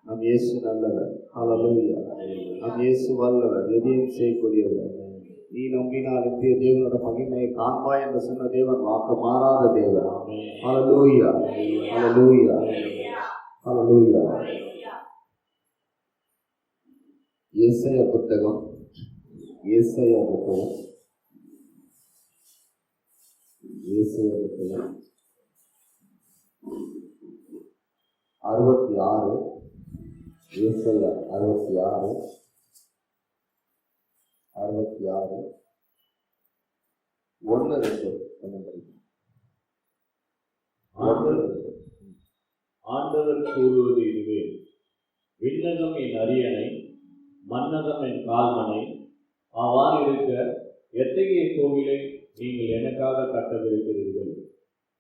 நம் இயேசு நல்லவர். ஹல்லேலூயா. நம் இயேசு வல்லவர், எதையும் செய்யக்கூடியவர். நீ நம்பினால் இந்திய தேவனோட மகிமையை காண்பாய் என்று சொன்ன தேவன் வாக்கு மாறாத தேவன். ஹல்லேலூயா, ஹல்லேலூயா, ஹல்லேலூயா. ஏசாயா புத்தகம் 66 ஏசாயா 66 1-2. ஆண்டவர் கூறுவது இதுவே: விண்ணகம் என் அரியணை, மன்னகம் என் கால்மனை. அவ்வாறு இருக்க எத்தகைய கோவிலை நீங்கள் எனக்காக கட்டவிருக்கிறீர்கள்?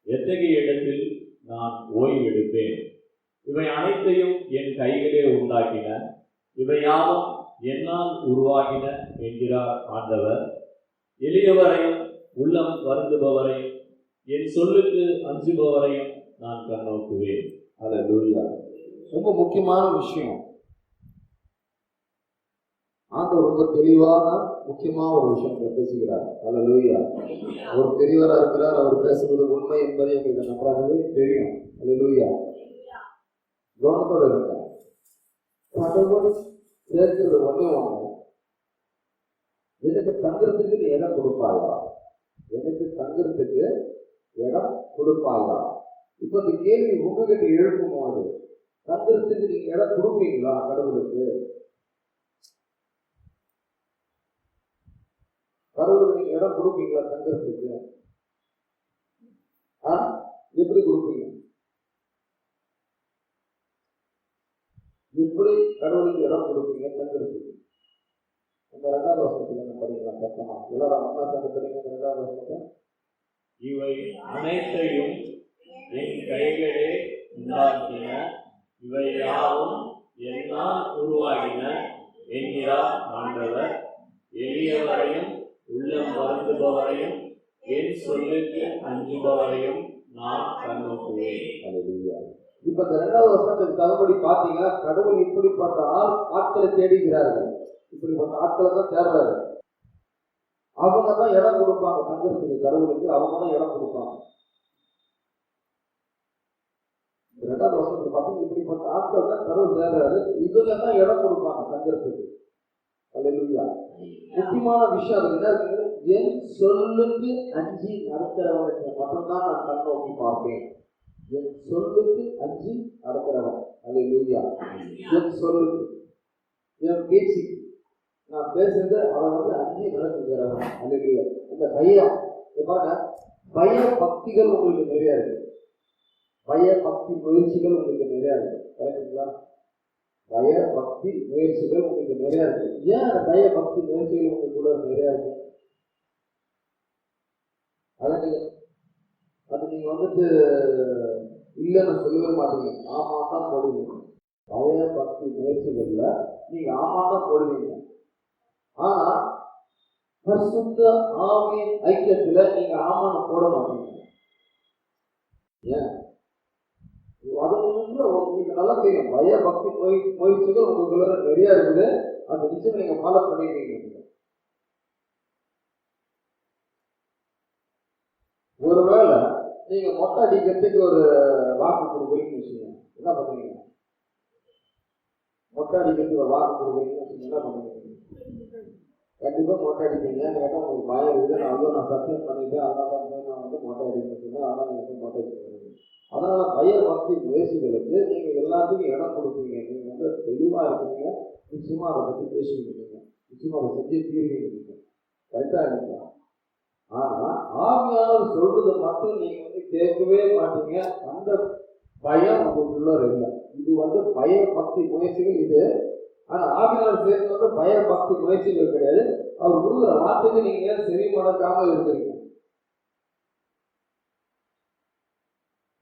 எத்தகைய இடத்தில் நான் ஓய்வெடுப்பேன்? இவை அனைத்தையும் என் கைகளே உண்டாக்கின, இவை யாவும் என்னால் உருவாகின என்கிறார் ஆண்டவர். எளியவரையும் உள்ளம் வருந்துபவரையும் என் சொல்லுக்கு அஞ்சுபவரையும் நான் கண்ணோக்குவேன். ஹல்லேலூயா. ரொம்ப முக்கியமான விஷயம். ஆண்டவர் ரொம்ப தெளிவான முக்கியமான ஒரு விஷயம் பேசுகிறார். ஹல்லேலூயா. ஒரு பெரியவராக இருக்கிறார், அவர் பேசுவது உண்மை என்பதை எங்களுக்கு நன்றாகவே தெரியும். ஹல்லேலூயா. கவனத்தோட இருக்கார். கடவுள் சேர்க்கிறது ஒன்றே ஒன்று, எனக்கு தங்குறதுக்கு நீ இடம் கொடுப்பாயா? எனக்கு தங்குறதுக்கு இடம் கொடுப்பாயா? இப்ப இந்த கேள்வி உங்ககிட்ட எழுப்பும் போது, தங்குறதுக்கு நீங்க இடம் கொடுப்பீங்களா? கடவுளுக்கு நீங்க இடம் கொடுப்பீங்களா? தங்குறதுக்கு எப்படி கொடுப்பீங்க? எப்படி கடவுளுக்கு இடம் கொடுப்பீங்க தங்குறதுக்கு? அந்த 2வது வசனத்துல நம்ம படிக்கலாம். சத்தமா எல்லாரும் அம்மா தங்க படிங்க. 2வது வசனத்தை: இவை அனைத்தையும் என் கைகளே உண்டாக்கின, இவை யாவும் என்னால் உருவாகின என்கிறார் ஆண்டவர். எளியவரையும் உள்ளம் வருந்துபவரையும் என் சொல்லுக்கு அஞ்சுபவரையும் நான் கண்ணோக்குவேன். ஹல்லேலூயா. இப்ப இந்த 2வது வசனத்துக்கு தகுபடி பாத்தீங்கன்னா, கடவுள் இப்படிப்பட்ட ஆட்களை தேடுகிறார்கள். இப்படிப்பட்ட ஆட்களை தான் தேடுறாரு. அவங்க தான் இடம் கொடுப்பாங்க தங்குறதுக்கு. கடவுளுக்கு அவங்க தான் இடம் கொடுப்பாங்க. 2வது வசனத்துல பார்த்தீங்கன்னா, இப்படிப்பட்ட ஆட்கள் தான் கடவுள் தேடுறாரு. இதுல தான் இடம் கொடுப்பாங்க தங்குறதுக்கு. ஹல்லேலூயா. முக்கியமான விஷயம் அது என்ன இருக்கு? என் சொல்லுக்கு அஞ்சி நடக்கிறவனுக்கு மட்டும்தான் நான் கண்ணோக்கி பார்ப்பேன். என் சொல்லுக்கு அஞ்சி நடக்கிறவன். ஹல்லேலூயா. என் சொல்லுக்கு, என் பேச்சுக்கு, நான் பேசுறது அவன் அஞ்சி நடக்குகிறவன். ஹல்லேலூயா. இந்த பயம் பாருங்க, பய பக்திகள் உங்களுக்கு நிறைய இருக்கு. பய பக்தி முயற்சிகள் உங்களுக்கு நிறைய இருக்கு. கரெக்டுங்களா? பய பக்தி முயற்சிகள் உங்களுக்கு நிறைய இருக்கு. ஏன் அந்த பய பக்தி முயற்சிகள் உங்களுக்குள்ள நிறைய இருக்கு? அது நீங்க இல்லைன்னு சொல்லவே மாட்டீங்க, ஆமா தான் போடுவீங்க. பய பக்தி முயற்சிகள்ல நீங்க ஆமா தான் போடுவீங்க. ஆனா பரிசுத்த ஆவியின் ஐக்கியத்துல நீங்க ஆமான்னு போட மாட்டீங்க. ஏன்? அது உங்களுக்கு நல்லா தெரியும். பய பக்தி முயற்சிகள் உங்களுக்குள்ள நிறைய இருக்குது. அந்த விஷயம் நீங்க ஃபாலோ பண்ணிருக்கீங்க. ஒருவேளை நீங்க மொட்டை அடிக்கிறதுக்கு ஒரு வாக்கு கொடுக்குறீங்கன்னு வச்சுக்கோங்க, என்ன பண்ணுவீங்க? மொட்டை அடிக்கிறதுக்கு ஒரு வாக்கு கொடுக்குறீங்கன்னு வச்சுக்கோங்க, என்ன பண்ணுவீங்க? கண்டிப்பா மொட்டை அடிப்பீங்க. கேட்டால் உங்களுக்கு பயம் இருக்குது. நான் சத்தியம் பண்ணிட்டேன், அதனால நான் மொட்டை அடிக்கிறேன், அதனால நீங்க மொட்டை அடிக்கிறீங்க. அதனால பய பக்தி முயற்சிகளுக்கு நீங்க எல்லாத்துக்கும் இடம் கொடுப்பீங்க. நீங்க தெளிவா இருக்கீங்க. நிச்சயமா அதை பத்தி பேசுவீங்க. நீங்க நிச்சயமா அதை செஞ்சு தீர்வீங்க. கரெக்டா இருக்கீங்களா? ஆனா ஆவியானவர் சொல்றதை மட்டும் நீங்க கேட்கவே மாட்டீங்க. அந்த பயம் உங்களுக்குள்ள இல்லை. இது பய பக்தி முயற்சிகள் இது. ஆனா ஆவியானவர் சேர்ந்து பய பக்தி முயற்சிகள் கிடையாது. அவர் கொடுக்குற வார்த்தைக்கு நீங்க செவி மடக்காம இருக்கிறீங்க.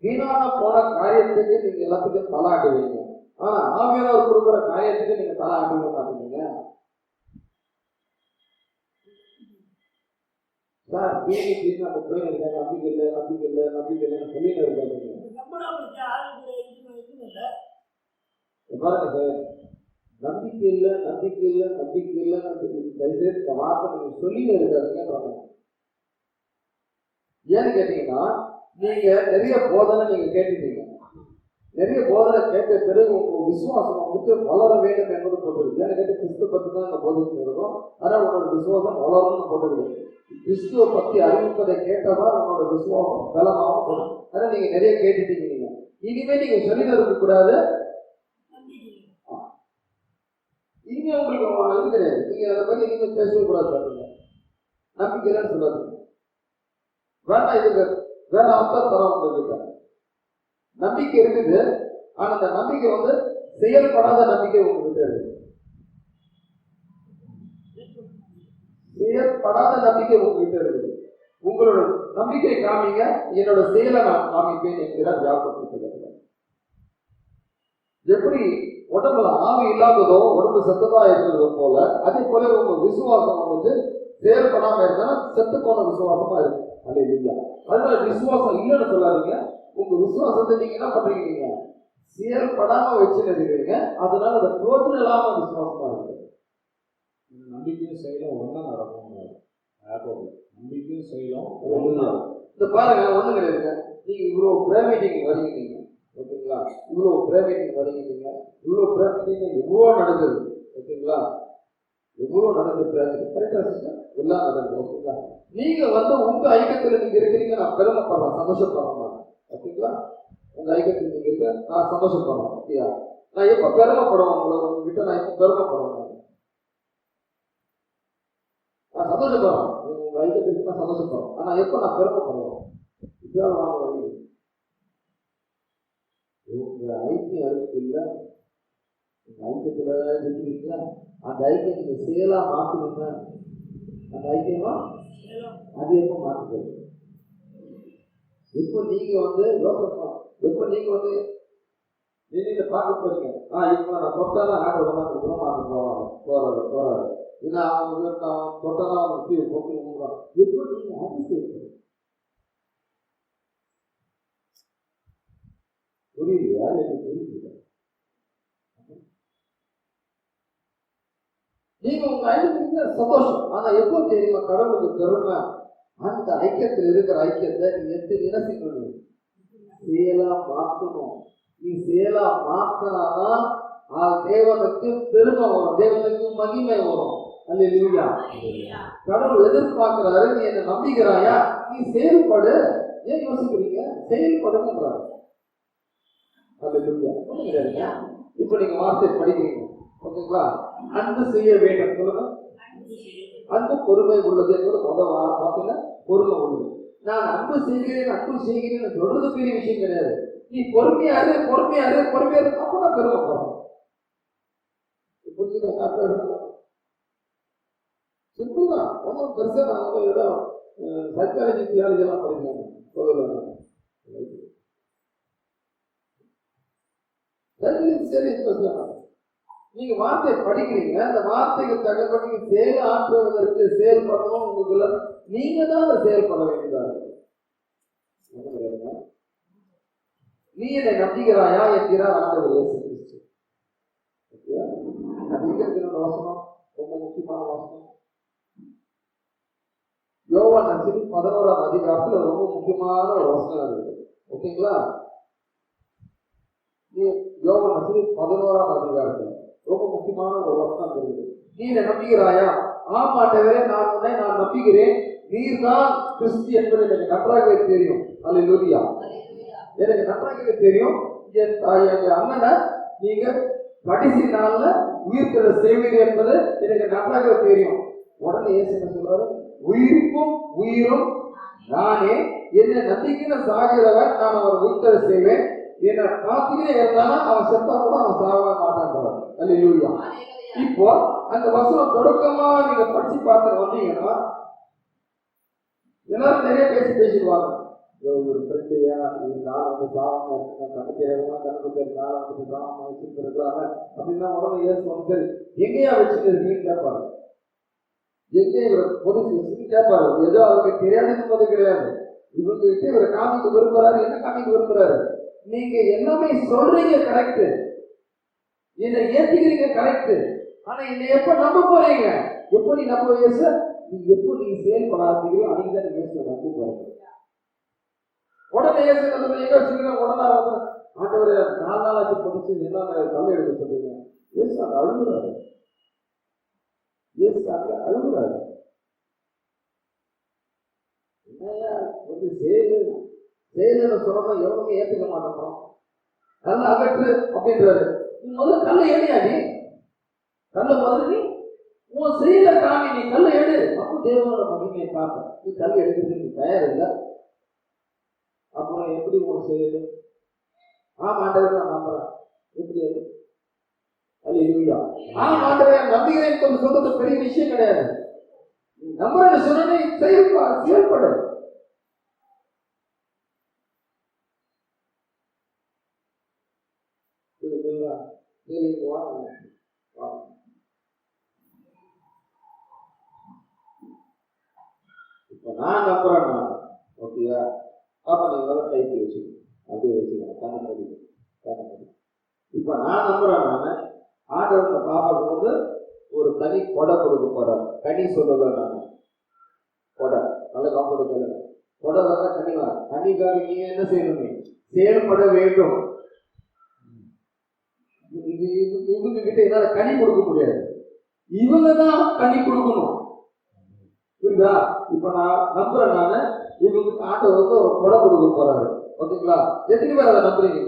வீணான போன காரியத்துக்கு நீங்க எல்லாத்துக்கும் தலாட்டுவீங்க. ஆனா ஆவியானவர் கொடுக்குற காரியத்துக்கு நீங்க தலாட்டவே மாட்டீங்க. சார் பிடிக்கு அந்த போய் இருக்காங்க, நம்பிக்கை இல்லை சொல்லிட்டு இருக்காங்க. பாருங்க சார், நம்பிக்கை இல்லை நம்பிக்கை இல்லை நம்பிக்கை இல்லைன்னு தயவுசெய்து இந்த வார்த்தை நீங்க சொல்லிட்டு இருக்காருங்க. ஏன்னு கேட்டீங்கன்னா, நீங்க நிறைய போதனை நீங்க கேட்டுட்டீங்க. நிறைய போதனை கேட்ட பிறகு உங்க விசுவாசம் வந்து வளர வேண்டும் என்பது போட்டிருக்கு. ஏன்னு கேட்டு கிறிஸ்துவ பத்தி தான் இந்த போதிச்சு இருக்கும். ஆனால் உன்னோட விசுவாசம் வளரணும்னு போட்டிருக்கு. கிறிஸ்துவ பத்தி அறிவிப்பதை கேட்டதான் உன்னோட விசுவாசம் பலமாகவும் போடும். ஆனா நீங்க நிறைய கேட்டுட்டீங்க. நீங்க இனிமே நீங்க சொல்லிட்டு இருக்க கூடாது. இனிமே உங்களுக்கு இது கிடையாது. நீங்க அதை பத்தி இனிமே பேசவே கூடாது. சொல்லுங்க நம்பிக்கைன்னு சொல்லாது. வேண்டாம், இதுக்கு வேற அர்த்தம் தரோம். உங்ககிட்ட நம்பிக்கை இருக்குது, ஆனா அந்த நம்பிக்கை வந்து செயல்படாத நம்பிக்கை உங்ககிட்ட இருக்கு. செயல்படாத நம்பிக்கை உங்ககிட்ட இருக்குது. உங்களோட நம்பிக்கை காமிங்க, என்னோட செயலை நான் காமிப்பேன் என்கிறார் யாக்கோபு. எப்படி உடம்புல ஆவி இல்லாததோ உடம்பு செத்ததா இருக்கிறது போல, அதே போல உங்க விசுவாசம் வந்து செயல்படாம இருந்தா செத்து போன விசுவாசமா இருக்கு. அல்லேலூயா. அதனால விசுவாசம் இல்லைன்னு சொல்லாதீங்க. உங்க விசுவாசத்தை நீங்க என்ன பண்றீங்க, நீங்க செயல்படாம வச்சுருக்கீங்க. அதனால அதை தோற்று இல்லாம விசுவாசமா இருக்கு. நம்பிக்கையும் செயலும் ஒன்னா நடக்கும். நம்பிக்கையும் செயலும் ஒண்ணு. இந்த பாருங்க, ஒண்ணு கிடையாதுங்க. நீங்க இவ்வளவு பிரேயர் மீட்டிங் வரீங்க, நீங்க ஓகேங்களா? இவ்வளவு பிரேயர் மீட்டிங் வரீங்க, நீங்க இவ்வளவு பிரேயர் மீட்டிங் எவ்வளவு நடக்குது, ஓகேங்களா? எவ்வளவு நடக்குது பிரேயர் கரெக்டா சிஸ்டர், எல்லாம் நடக்குது, ஓகேங்களா? நீங்க வந்து உங்க ஐக்கியத்துல நீங்க இருக்கிறீங்க, நான் பெருமைப்படுறேன், சந்தோஷப்படுறேன், ஓகேங்களா? உங்க ஐக்கியத்தில் நீங்க இருக்க நான் சந்தோஷப்படுறேன். ஓகேயா? நான் எப்ப பெருமைப்படுவேன் உங்ககிட்ட, நான் எப்ப பெருமைப்படுவேன், நான் சந்தோஷப்படுறேன். உங்க ஐக்கியத்துக்கு நான் சந்தோஷப்படுறேன். ஆனா எப்ப நான் பெருமைப்படுவேன், இப்பதான் வாங்க வழி. உங்க ஐக்கியம் இருக்கு இல்ல, உங்க ஐக்கியத்துல இருக்கிறீங்களா, அந்த ஐக்கியம் நீங்க செயலா மாத்துவீங்க. அந்த ஐக்கியமா அது எப்ப மாத்துறது? இப்போ நீங்க வந்து எப்ப நீங்க வந்து நீங்க பார்க்க போறீங்க, இப்ப நான் தொட்டாதான் ஆடு உடனே போறாரு ஏன்னா அவங்க தொட்டதான் அவங்க தீவு போட்டு ஊடுறான். எப்போ நீங்க அது செய்யணும் புரியலையா? எனக்கு புரியுது. நீங்க உங்க ஐக்கியத்துக்கு சந்தோஷம். ஆனா எப்போ தெரியுமா கடவுளுக்கு பெருமை? அந்த ஐக்கியத்தில் இருக்கிற ஐக்கியத்தை நீ என்ன செய்யணும்? செயலா மாற்றணும். நீ செயலா மாற்றினாதான் தேவனுக்கு பெருமை வரும், தேவனுக்கு மகிமை வரும். அல்லேலூயா. கடவுள் எதிர்பார்க்கிறாரு, நீ என்ன நம்பிக்கிறாயா, நீ செயல்படு. ஏன் யோசிக்கிறீங்க? செயல்படுன்றாரு. அல்லேலூயா. இப்ப நீங்க வார்த்தை படிக்கிறீங்க, ஓகேங்களா? அன்பு செய்ய வேண்டும் சொல்லுங்க. அன்பு பொறுமை உள்ளது என்பது முதல் வார்த்தையில பொறுமை உள்ளது. நான் அன்பு செய்கிறேன் சொல்றது பெரிய விஷயம் கிடையாது. நீ பொறுமையாரு அப்பதான் பெருமை போறோம். சிம்பிள்தான், ஒன்றும் பெருசா நான் ஏதோ சைக்காலஜி தியாலஜி எல்லாம் படிக்கிறாங்க சரி. நீங்க வார்த்தையை படிக்கிறீங்க, அந்த வார்த்தைக்கு தகவல் நீங்க செயல் ஆற்றுவதற்கு செயல்படணும். உங்களுக்குள்ள நீங்க தான் அதை செயல்பட வேண்டியதா இருக்கு. நீ என்னை நம்பிக்கிறாயா என்கிறார் ஆண்டவர் இயேசு கிறிஸ்து. வசனம் ரொம்ப முக்கியமான வசனம். யோவான் 11ஆம் அதிகாரத்துல ரொம்ப முக்கியமான ஒரு வசனம் இருக்குது, ஓகேங்களா? யோவான் 11ஆம் அதிகாரத்துல ரொம்ப முக்கியமான ஒரு வசனம் இருக்குது. நீ என்னை நம்புகிறாயா? ஆமாண்டவரே, நான் நம்புகிறேன். நீர் தான் கிறிஸ்து என்பது எனக்கு நன்றாகவே தெரியும். அல்லேலூயா. எனக்கு நன்றாகவே தெரியும். என் அண்ணனை நீங்க கடைசி நாள்ல உயிர்த்தெழ செய்வீங்க என்பது எனக்கு நன்றாகவே தெரியும். உடனே இயேசு என்ன சொல்றாரு? உயிர்ப்பும் உயிரும் நானே. என்னை நம்பிக்கைன்னு சாகிறவன் நான் அவரை உயிர்த்தெழ செய்வேன். என்னை காத்திலே இருந்தாலும் அவன் செத்தா கூட அவன் சாக மாட்டான். அல்லேலூயா. இப்போ அந்த வசனம் தொடக்கமா நீங்க படிச்சு பார்த்து வந்தீங்கன்னா எல்லாரும் நிறைய பேசிடுவாங்க. ஒரு ஃப்ரெண்டு நான் வந்து சாவமா கணக்கு நாள் வந்து சாவமா வச்சுருக்கிறாங்க அப்படின்னா உடனே ஏசு வந்து எங்கேயா வச்சுட்டு இருக்கீங்கன்னு கேட்பாரு. எங்கே இவரை பொதுச்சு வச்சுட்டு கேட்பாரு. ஏதோ அவருக்கு தெரியாதுன்னு போது கிடையாது. இவங்க கிட்ட இவரை காமிக்க விரும்புறாரு. என்ன காமிக்க விரும்புறாரு? நீங்க எல்லாமே சொல்றீங்க கரெக்ட், என்னை ஏத்துக்கிறீங்க கரெக்ட். ஆனா என்னை எப்ப நம்ப போறீங்க? எப்ப நீ நம்ப இயேசு? நீ எப்ப நீ செயல்படாதீங்களோ அன்னைக்குதான் நீ இயேசு நம்ப போறீங்க. உடனே இயேசு நம்ம எங்க வச்சுக்கிறோம், உடனே ஆண்டவரே 4 நாள் ஆச்சு படிச்சு என்ன தள்ளி எடுக்க சொல்றீங்க? இயேசு அங்க அழுகுறாரு. இயேசு அங்க அழுகுறாரு. என்னையா வந்து செயல சொன்னா எவனுமே ஏத்துக்க மாட்டோம். கல்ல அகற்று அப்படின்றாரு. நீ முதல்ல கல்லை ஏடியா, நீ கல்ல முதல்ல நீ உன் செயல காமி, நீ கல்லை எடு. அப்போ தேவனோட மகிமையை பார்க்க நீ கல் எடுக்கிறதுக்கு தயார் இல்லை. அப்புறம் எப்படி உன் செயல்? ஆண்டவரை நான் நம்புறேன். எப்படி அது? அல்லேலூயா. ஆண்டவரை நம்புகிறேன் கொஞ்சம் சொல்றது பெரிய விஷயம் கிடையாது. நம்புறேன்னு சொன்னே செயல்படு. இப்ப நான் நம்புறேன். ஓகேயா? அப்ப நீங்க டைப் வச்சுக்கணும், அப்படியே வச்சுக்கணும். கண்ணு. இப்ப நான் நம்புறேன். நான் ஆண்டவர் பாப்பாவுக்கு வந்து ஒரு தனி கொடை கொடுக்க போறேன். கனி சொல்லல, நான் கொடை நல்ல காம்பெடுக்கல. கொடை வந்தா கனி வர. கனிக்காக நீங்க என்ன செய்யணுமே? செயல்பட வேண்டும். இவங்க கிட்ட என்னால கனி கொடுக்க முடியாது, இவங்க தான் கனி கொடுக்கணும். புரியுதா? இப்ப நான் நம்புறேன். நானு இவங்களுக்கு ஆண்டவர் வந்து ஒரு கொடை கொடுக்க போறாரு. ஓகேங்களா? எத்தனை பேர் அதை நம்புறீங்க?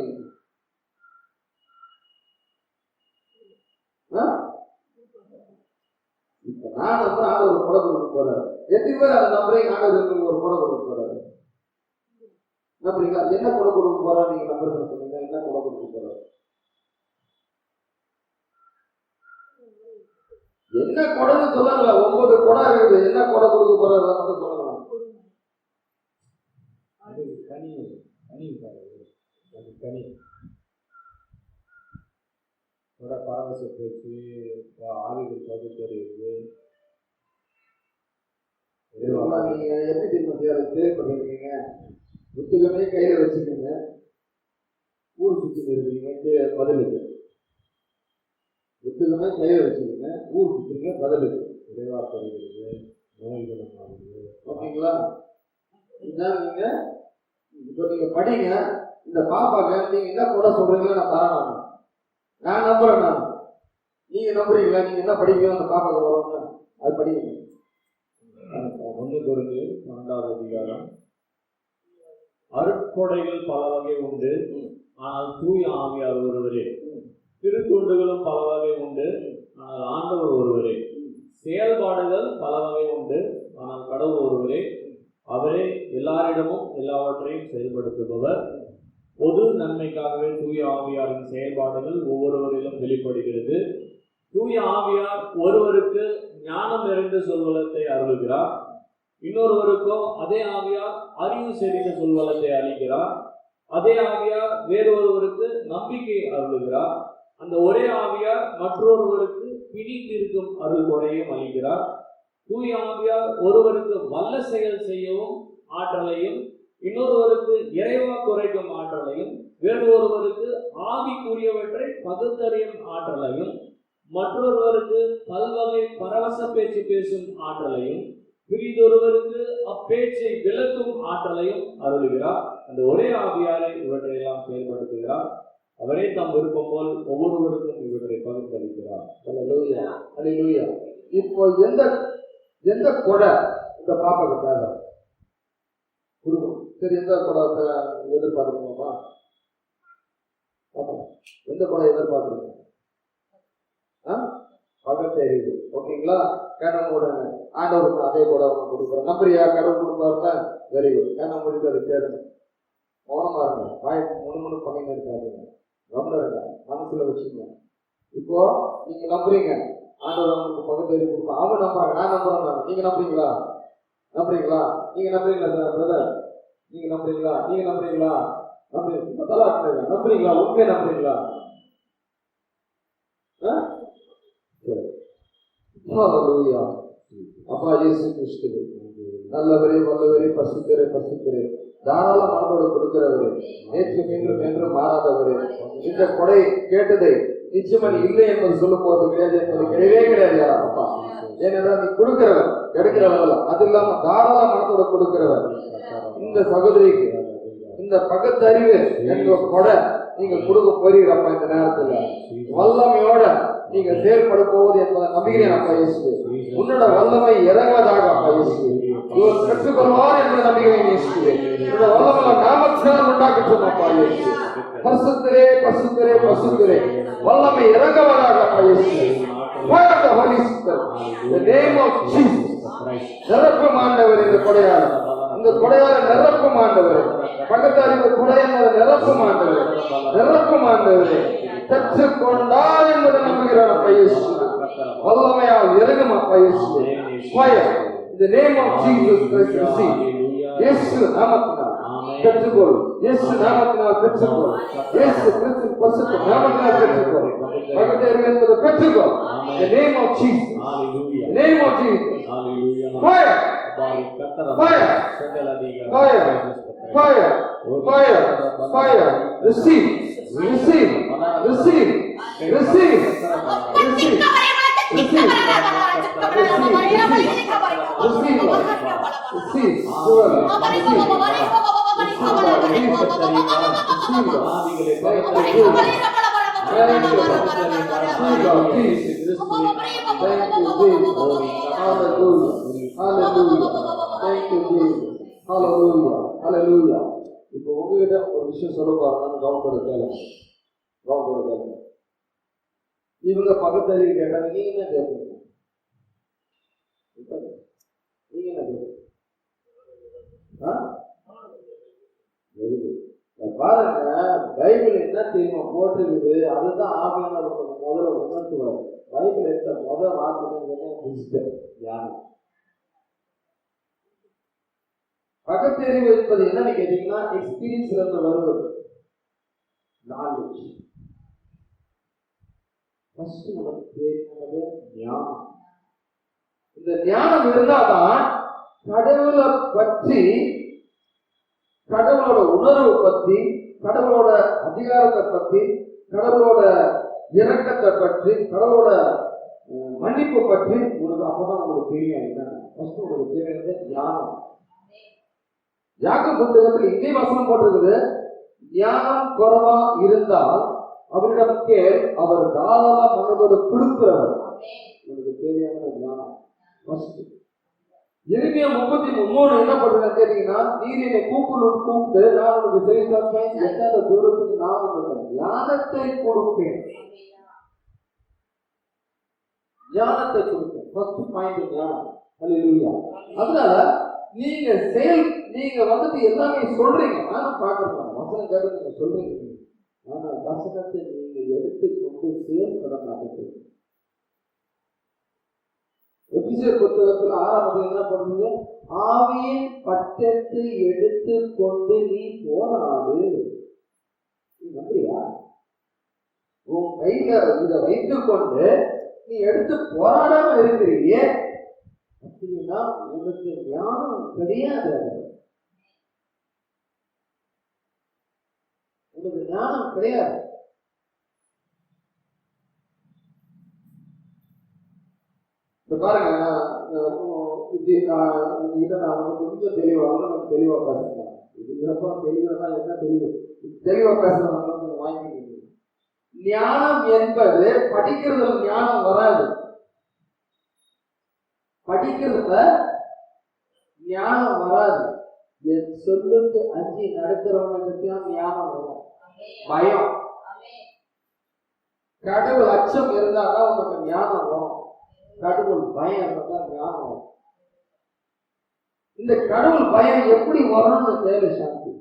இப்ப நான் நம்புறேன் ஆண்டவர் ஒரு கொடை கொடுக்க போறாரு. எத்தனை பேர் அதை நம்புறீங்க? ஆண்டவர் ஒரு கொடை கொடுக்க போறாரு. நம்புறீங்களா? என்ன கொடை கொடுக்க போறாரு? நீங்க நம்புறதுன்னு சொல்லுங்க. என்ன கொடை கொடுக்க போறாரு? என்ன கொடைன்னு சொல்லுங்க. 9 கொடை இருக்குது. என்ன கொடை கொடுக்க போறாரு மட்டும் சொல்லலாம். பரவச பேச்சு, ஆவிகள் பகுத்தறிவு. நீங்க எப்படி தேவைப்படுறீங்க? புத்தகமே கையில வச்சுக்கோங்க, ஊர் சுத்தி இருக்கீங்க. பதிலுக்கு புத்தகமே கையில வச்சுக்கோங்க, ஊர் சுத்திங்க. பதிலுக்கு விரைவா பெறுகிறது, நோய் குணமாகுது. ஓகேங்களா? இதான் நீங்க இப்ப நீங்க படிங்க. இந்த பாப்பாக்கு நீங்க என்ன கூட சொல்றீங்களோ நான் தரேன். நான் நம்புறேன். நான் நீங்க நம்புறீங்களா? நீங்க என்ன படிக்கணும் அந்த பாப்பாக்கு வரும்னு அது படிங்க. 1 கொரிந்தியர் 12வது அதிகாரம். அருட்கொடைகள் பல வகை உண்டு, ஆனால் தூய ஆவியார் ஒருவரே. திருத்தொண்டுகளும் பல வகை உண்டு, ஆனால் ஆண்டவர் ஒருவரே. செயல்பாடுகள் பல வகை உண்டு, ஆனால் கடவுள் ஒருவரே. அவரே எல்லாரிடமும் எல்லாவற்றையும் செயல்படுத்துபவர். பொது நன்மைக்காகவே தூய ஆவியாரின் செயல்பாடுகள் ஒவ்வொருவரிலும் வெளிப்படுகிறது. தூய ஆவியார் ஒருவருக்கு ஞானம் நிறைந்த சொல்வலத்தை அருளுகிறார், இன்னொருவருக்கோ அதே ஆவியார் அறிவு செறிந்த சொல்வலத்தை அளிக்கிறார். அதே ஆவியார் வேறொருவருக்கு நம்பிக்கை அருளுகிறார். அந்த ஒரே ஆவியார் மற்றொருவருக்கு பிணித்திருக்கும் அருள் கொடையும் அளிக்கிறார். தூய ஆவியார் ஒருவருக்கு வல்ல செயல் செய்யவும் ஆற்றலையும், இன்னொருவருக்கு இறைவா குறைக்கும் ஆற்றலையும், வேறொருவருக்கு ஆவிக்குரியவற்றை பகுத்தறியும் ஆற்றலையும், மற்றொருவருக்கு பல்வகை பரவச பேச்சு பேசும் ஆற்றலையும், பிரிதொருவருக்கு அப்பேச்சை விளக்கும் ஆற்றலையும் அருளுகிறார். அந்த ஒரே ஆவியாரை இவற்றையெல்லாம் செயல்படுத்துகிறார். அவரே தம் விருப்பம் போல் ஒவ்வொருவருக்கும் இவற்றை பகிர்ந்தளிக்கிறார். அல்லேலூயா, அல்லேலூயா. இப்போ எந்த கொடை இந்த பாப்பாக்கு தேவை கொடுக்கணும்? சரி, எந்த கொடை எதிர்பார்க்கணுமா? எந்த கொடை எதிர்பார்க்கணும்? பகத்தறிவு. ஓகேங்களா? கண்ணம் மூடுங்க. ஆண்டவருக்கு அதே கூட அவங்க கொடுக்குறோம். நம்புறியா? கடவுள் கொடுப்பாருங்க. Very good. கண்ணம் முடித்து அதை தேடுங்க. மௌனமா இருங்க. வாய் முணு பண்ணிங்க இருக்காதுங்க. நம்புறங்க, மனசுல வச்சுக்கோங்க. இப்போ நீங்க நம்புறீங்க ஆண்டவர் உங்களுக்கு பகுத்தறிவு கொடுப்போம். அவங்க நம்புறாங்க, நான் நம்புறேன். நீங்க நம்புறீங்களா? நம்புறீங்களா? நீங்க நம்புறீங்களா சார் பிரதர்? நீங்க நம்புறீங்களா? நீங்க நம்புறீங்களா? நம்புறீங்க? தலா நம்புறீங்களா? உண்மையை நம்புறீங்களா? அப்பா இயேசு கிறிஸ்து நல்லவரே, வல்லவரே, பசுத்தரே தாராள மனதோடு கொடுக்கிறவரே, நேற்று மீண்டும் என்று மாறாதவரே, இந்த கொடை கேட்டதை நிச்சயமா நீ இல்லை என்பது சொல்ல போறது கிடையாது என்பது கிடையவே கிடையாது அப்பா. ஏனென்றால் நீ கொடுக்கிறவர் எடுக்கிறவர், அது இல்லாம தாராள மனத்தோட கொடுக்கிறவர். இந்த சகோதரிக்கு இந்த பகுத்தறிவு என்ற கொடை நீங்க கொடுக்க போறீங்கப்பா. இந்த நேரத்துல வல்லமையோட நீங்க செயல்பட போவது என்பதை நம்புகிறேன் அப்பா இயேசு. உன்னோட வல்லமை இறங்குவதாக அப்பா இயேசு. இவர் கற்றுக்கொள்வார் என்ற நம்பிக்கை இயேசு. உன்னோட வல்லமை நாமத்தினால் உண்டாக்கட்டும் அப்பா இயேசு. பரிசுத்தரே பரிசுத்தரே பரிசுத்தரே வல்லமை இறங்குவதாக அப்பா இயேசு. Fire of the Holy Spirit. The name of Jesus. நிரப்பும் ஆண்டவர் இந்த கொடையாளர். இந்த கொடையாளர் நிரப்பும் ஆண்டவர். பக்கத்தாரிக்கு கொடை என்பது நிரப்பும் ஆண்டவர். நிரப்பும் ஆண்டவர். கற்றுக்கொண்டார் என்பதை நம்புகிறார் அப்பா இயேசு. வல்லமையால் இறங்கும் அப்பா இயேசு. Fire. In the name of Jesus Christ. Receive. இயேசு நாமத்தினால் கற்றுக்கொள். இயேசு நாமத்தினால் கற்றுக்கொள். இயேசு கிறிஸ்து பரிசுத்த நாமத்தினால் கற்றுக்கொள். பக்கத்தாரிக்கு என்பது கற்றுக்கொள். In the name of Jesus. Hallelujah. The name of Jesus. Hallelujah. Fire. Fire. Fire. Fire. Fire. Fire. Receive. Receive. Receive. Receive. Receive. Receive. இப்போ உங்ககிட்ட ஒரு விஷயம் சொல்ல போறாங்க. கவனம். இவங்க பக்கத்தறி கேட்டாங்க, நீங்க என்ன கேட்பீங்க? நீங்க என்ன கேட்பீங்க? பாருங்க, பைபிள் என்ன தெரியுமா போட்டிருக்குது, அதுதான் ஆவியானவர் முதல்ல உணர்த்துவார். பைபிள் எடுத்த முதல் வார்த்தை தியானம். பக்கத்தறிவு என்பது என்னன்னு கேட்டீங்கன்னா, எக்ஸ்பீரியன்ஸ்ல இருந்து வருவது, நாலேஜ். ஃபர்ஸ்ட் நமக்கு தேவையானது ஞானம். இந்த ஞானம் இருந்தாதான் கடவுளை பற்றி, கடவுளோட உணர்வு பற்றி, கடவுளோட அதிகாரத்தை பற்றி, கடவுளோட இரக்கத்தை பற்றி, கடவுளோட மன்னிப்பு பற்றி உனக்கு அப்பதான் உங்களுக்கு தெரியும். ஃபர்ஸ்ட் உங்களுக்கு தேவையானது ஞானம். யாக்கோபு புத்தகத்தில் இதே வசனம் போட்டிருக்குது, ஞானம் குறைவா இருந்தால் அவரிடம் கேள், அவர் தாராள மனதோடு கொடுக்கிறவர். உங்களுக்கு தேவையான ஞானம். எரேமியா 33:3 என்ன பண்றது கேட்டீங்கன்னா, நீர் என்னை கூப்பிட்டு நான் உனக்கு செய்தேன், எட்டாத தூரத்துக்கு நான் உங்களுக்கு ஞானத்தை கொடுப்பேன். ஞானத்தை கொடுப்பேன். ஃபர்ஸ்ட் பாயிண்ட் ஞானம். ஹல்லேலூயா. அதனால நீங்க வந்துட்டு எல்லாமே சொல்றீங்க, நானும் பாக்குறேன், வசனம் கேட்டு நீங்க சொல்றீங்க. ஆனா வசனத்தை நீங்க எடுத்துக்கொண்டு செயல்பட எபிசேர் புத்தகத்தில் 6 என்ன பண்ணுங்க, ஆவியின் பட்டத்தை எடுத்து கொண்டு நீ போராடு. நன்றியா? உன் கையில இதை வைத்துக் கொண்டு நீ எடுத்து போராடாம இருக்கிறீங்க அப்படின்னா உனக்கு ஞானம் கிடையாது. உங்களுக்கு ஞானம் கிடையாது. பாருங்க, கொஞ்சம் தெளிவா பேசுறேன். இதுக்கப்புறம் தெளிவா என்ன தெளிவா பேசுறவங்க வாங்கிக்கிறீங்க. ஞானம் என்பது படிக்கிறதுல ஞானம் வராது. படிக்கிறதுல ஞானம் வராது. என் சொல்லுக்கு அஞ்சி நடக்கிறவங்களுக்கு ஞானம் வரும். பயம், கடவுள் அச்சம் இருந்தாதான் உனக்கு ஞானம் வரும். கடவுள் பயம் இருந்தா ஞானம் வரும். இந்த கடவுள் பயம் எப்படி வரணும்னு தேவை சாந்தி.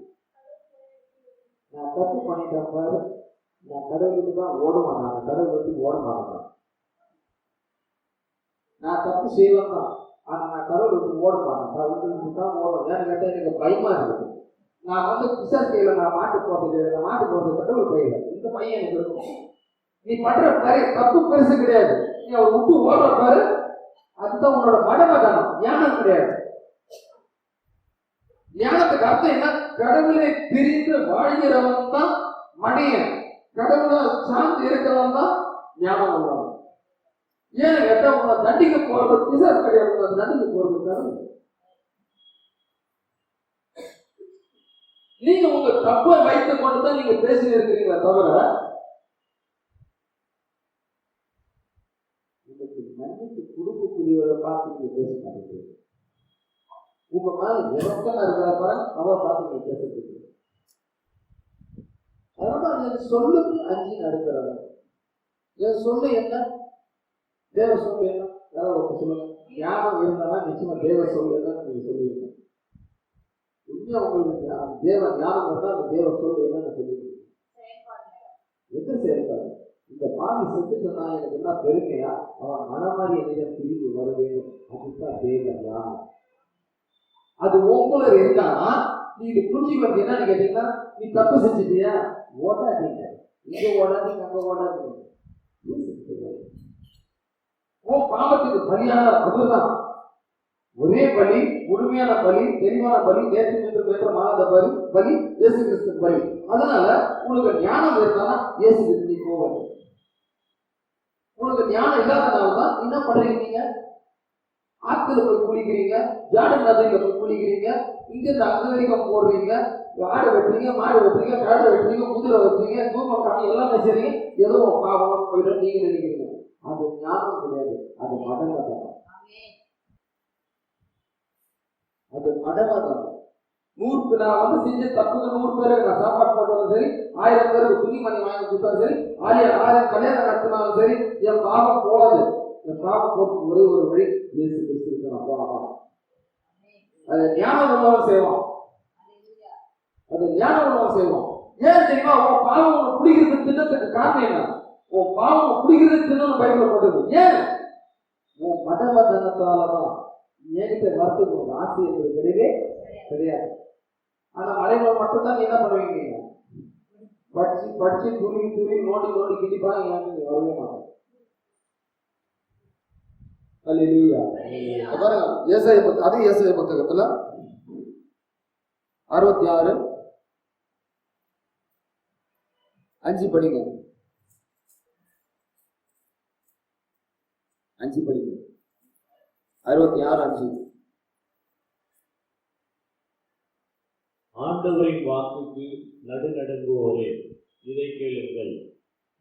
நான் தப்பு பண்ணிட்டேன் பாரு, நான் கடவுளுக்கு தான் ஓடுவேன். நான் கடவுளுக்கு ஓட மாட்டேன். நான் தப்பு செய்வேன் தான், ஆனா நான் கடவுளுக்கு ஓட மாட்டேன். கடவுளுக்கு தான் ஓடுவேன். ஏன்னு கேட்டா எனக்கு பயமா இருக்குது. நான் பிசாசு கையில நான் மாட்டு போறது கடவுள் கையில. இந்த பையன் எனக்கு இருக்கும். நீ பண்ற தப்பு பெருசு கிடையாது. நீ அவர் விட்டு ஓடுற பாரு, அதுதான் உன்னோட மடமதானம். ஞானம் கிடையாது. ஞானத்துக்கு அர்த்தம் என்ன? கடவுளை பிரிந்து வாழ்கிறவன் தான் மடியன். கடவுளை சார்ந்து இருக்கிறவன் தான் ஞானம் உள்ளவன். ஏன் கேட்டா உங்களை தண்டிக்க போறது பிசாசு கிடையாது, தண்டிக்க போறது. நீங்க உங்க தப்பை வைத்துக் கொண்டுதான் நீங்க பேசி இருக்கிறீங்களா தவிர மன்னிப்பு கொடுக்கக்கூடியவரை பார்த்து நீங்க பேச மாட்டேங்க. உங்க மேல இறக்கம் இருக்கிறப்ப அவரை பார்த்து நீங்க பேசுறீங்க. அதனால என் சொல்லுக்கு அஞ்சு நடக்கிறாங்க. என் சொல்லு என்ன? தேவ சொல்லு என்ன? யாராவது சொல்லுங்க. ஞானம் இருந்தாலும் நிச்சயமா தேவ சொல்லு என்னன்னு நீங்க சொல்லுவீங்க. உண்மையா உங்களுக்கு தேவ ஞானம் இருந்தா அந்த தேவ சொல்லு என்னன்னு சொல்லுவீங்க. எது செயல்பாடு? இந்த பாவி செத்து சொன்னா எனக்கு என்ன பெருமையா? அவன் மனமாரி என்னிடம் திரும்பி வர வேண்டும். அதுதான் தேவ ஞானம். அது உங்களை இருந்தானா நீங்க புரிஞ்சுக்க என்னன்னு கேட்டீங்கன்னா, நீ தப்பு செஞ்சுட்டியா ஓடாதீங்க, இங்க ஓடாதீங்க, அங்க ஓடாதீங்க. உன் பாவத்துக்கு பலியான அதுதான் ஒரே பலி, முழுமையான பலி, தெளிவான பலி, நேற்று மாத பலி, பலி இயேசு கிறிஸ்து பலி. அதனால உங்களுக்கு ஞானம் இருந்தானா இயேசு கிறிஸ்து நீ போவாங்க. உங்களுக்கு ஞானம் இல்லாதனால்தான் என்ன பண்றீங்க? ஆத்துல போய் குளிக்கிறீங்க, ஜாடன் நதியில போய் குளிக்கிறீங்க, இங்க இருந்து அங்க வரைக்கும் போடுறீங்க, ஆடு வெட்டுறீங்க, மாடு வெட்டுறீங்க, கழுதை வெட்டுறீங்க, குதிரை வெட்டுறீங்க, தூக்கம் காணி எல்லாமே செய்றீங்க. ஏதோ பாவம் போயிடும் நீங்க நினைக்கிறீங்க. அது ஞானம் கிடையாது, அது மடமதான். அது மடமதான். நான் செஞ்ச தப்புக்கு 100 பேருக்கு நான் சாப்பாடு போட்டாலும் சரி, 1000 பேருக்கு துணிமணி வாங்கி கொடுத்தாலும் சரி, 1000 கல்யாணம் நடத்தினாலும் சரி, என் பாவம் போகாது. என் பாவம் போட்டு ஒரே ஒரு வழி இயேசு கிறிஸ்து நான் போனோம். அது ஞானம் உள்ளவன் செய்வான். அது ஞானம் உள்ளவன் செய்வான். ஏன் தெரியுமா? உன் பாவம் உனக்கு பிடிக்கிறது தின்னத்துக்கு காரணம் என்ன? உன் பாவம் பிடிக்கிறது தின்னு பைபிள் போட்டது. ஏன்? உன் மதமதனத்தாலதான். என்கிட்ட வரத்துக்கு ஒரு ஆசை என்பது கிடையவே கிடையாது. ஆனா மலைகள் மட்டும்தான் என்ன பண்ணுவீங்க? படிச்சு படிச்சு துருவி துருவி நோண்டி நோண்டி கிட்டிப்பாங்க. எனக்கு வரவே மாட்டேன். ஏசாயா புத்தகத்துல 66:5 படிங்க. 5 படிங்க. 66:5. ஆண்டவரின் வாக்குக்கு நடுநடுங்குவோரே, இதை கேளுங்கள்.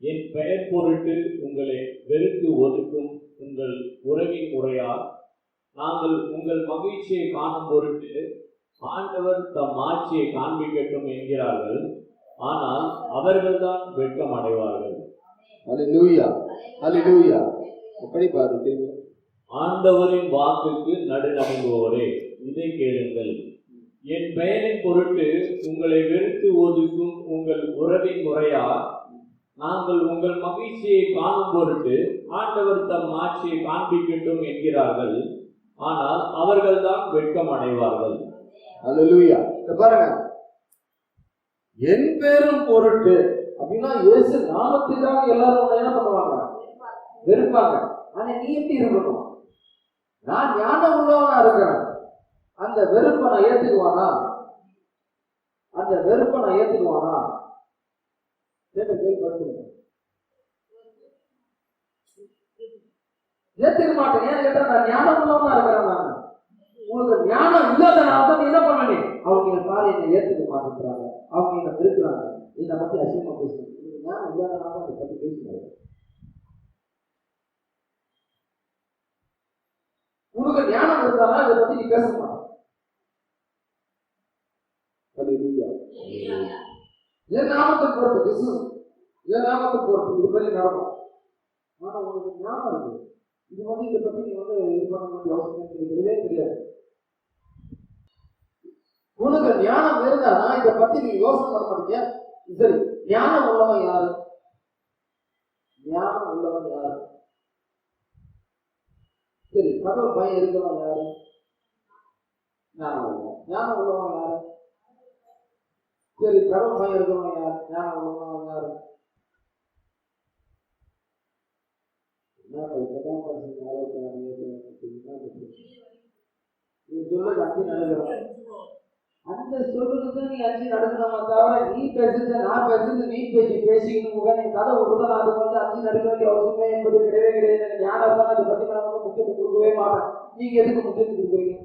என் பெயர் பொருட்டு உங்களை வெறுத்து ஒதுக்கும் உங்கள் உறவின் முறையால் நாங்கள் உங்கள் மகிழ்ச்சியை காணும் பொருட்டு ஆண்டவர் தம் ஆட்சியை காண்பிக்கட்டும் என்கிறார்கள். ஆனால் அவர்கள்தான் வெட்கம் அடைவார்கள். அல்லேலூயா, அல்லேலூயா. எப்படி பாருங்க? ஆண்டவரின் வாக்குக்கு நடுநடுங்குவோரே, இதை கேளுங்கள். என் பெயரின் பொருட்டு உங்களை வெறுத்து ஒதுக்கும் உங்கள் உறவின் முறையால் நாங்கள் உங்கள் மகிழ்ச்சியை காணும் பொருட்டு ஆண்டவர் தம் ஆட்சியை காண்பிக்கட்டும் என்கிறார்கள். ஆனால் அவர்கள்தான் வெட்கம் அடைவார்கள். அல்லேலூயா. பாருங்க, என் பேரும் பொருட்டு அப்படின்னா இயேசு நாமத்துக்காக எல்லாரும் என்ன பண்ணுவாங்க? வெறுப்பாங்க. ஆனா நீ எப்படி இருக்கணும்? நான் ஞானம் உள்ளவனா இருக்கிறேன். அந்த வெறுப்பை நான் ஏத்துக்குவானா? அந்த வெறுப்பை நான் ஏத்துக்குவானா? ஏத்துக்க மாட்டேன். ஏன்னு கேட்டா நான் ஞானம் உள்ளவனா இருக்கிறேன். நான் உங்களுக்கு ஞானம் இல்லாதனால தான் என்ன பண்ணி அவங்க பாரு என்னை ஏத்துக்க மாட்டேங்கிறாங்க, அவங்க என்ன வெறுக்கிறாங்க, என்னை பத்தி அசிங்கமா பேசுறாங்க. ஞானம் இல்லாதனால அதை பத்தி பேசுறாங்க. உனக்கு ஞானம் இருந்தாலும் இதை பத்தி நீ பேச மாட்டேன். என் நாமத்தை பொறுத்து பிசினஸ், என் நாமத்தை பொறுத்து இது பண்ணி நடக்கும். ஆனா உனக்கு ஞானம் இருக்கு. இது இதை பத்தி நீ இது பண்ண வேண்டிய அவசியம் தெரியவே தெரியாது. உனக்கு ஞானம் இருந்தானா இதை பத்தி நீ யோசனை பண்ண மாட்டீங்க. சரி, ஞானம் உள்ளவன் யாரு? ஞானம் உள்ளவன் யாரு? சரி, கடவுள் பயம் இருக்கிறவன் யாரு? ஞானம் உள்ளவன். ஞானம் உள்ளவன் யாரு? சரி, கடவுள் பயம் இருக்கிறவன் யாரு? ஞானம் உள்ளவன் யாரு? நீ சொல்ல கட்டி நினைக்கிறேன். அந்த சொல்லுக்கு நீ அஞ்சு நடக்கணுமா தவிர நீ பேசுறது நான் பேசுறது நீ பேசிக்கணும் நீ கதை விட்டுதான் அது வந்து அஞ்சு நடக்க வேண்டிய அவசியமே என்பது கிடையவே கிடையாது. ஞானம் தான் அதை பத்தி நான் வந்து முக்கியத்துவம் கொடுக்கவே மாட்டேன். நீங்க எதுக்கு முக்கியத்துவம் கொடுக்குறீங்க?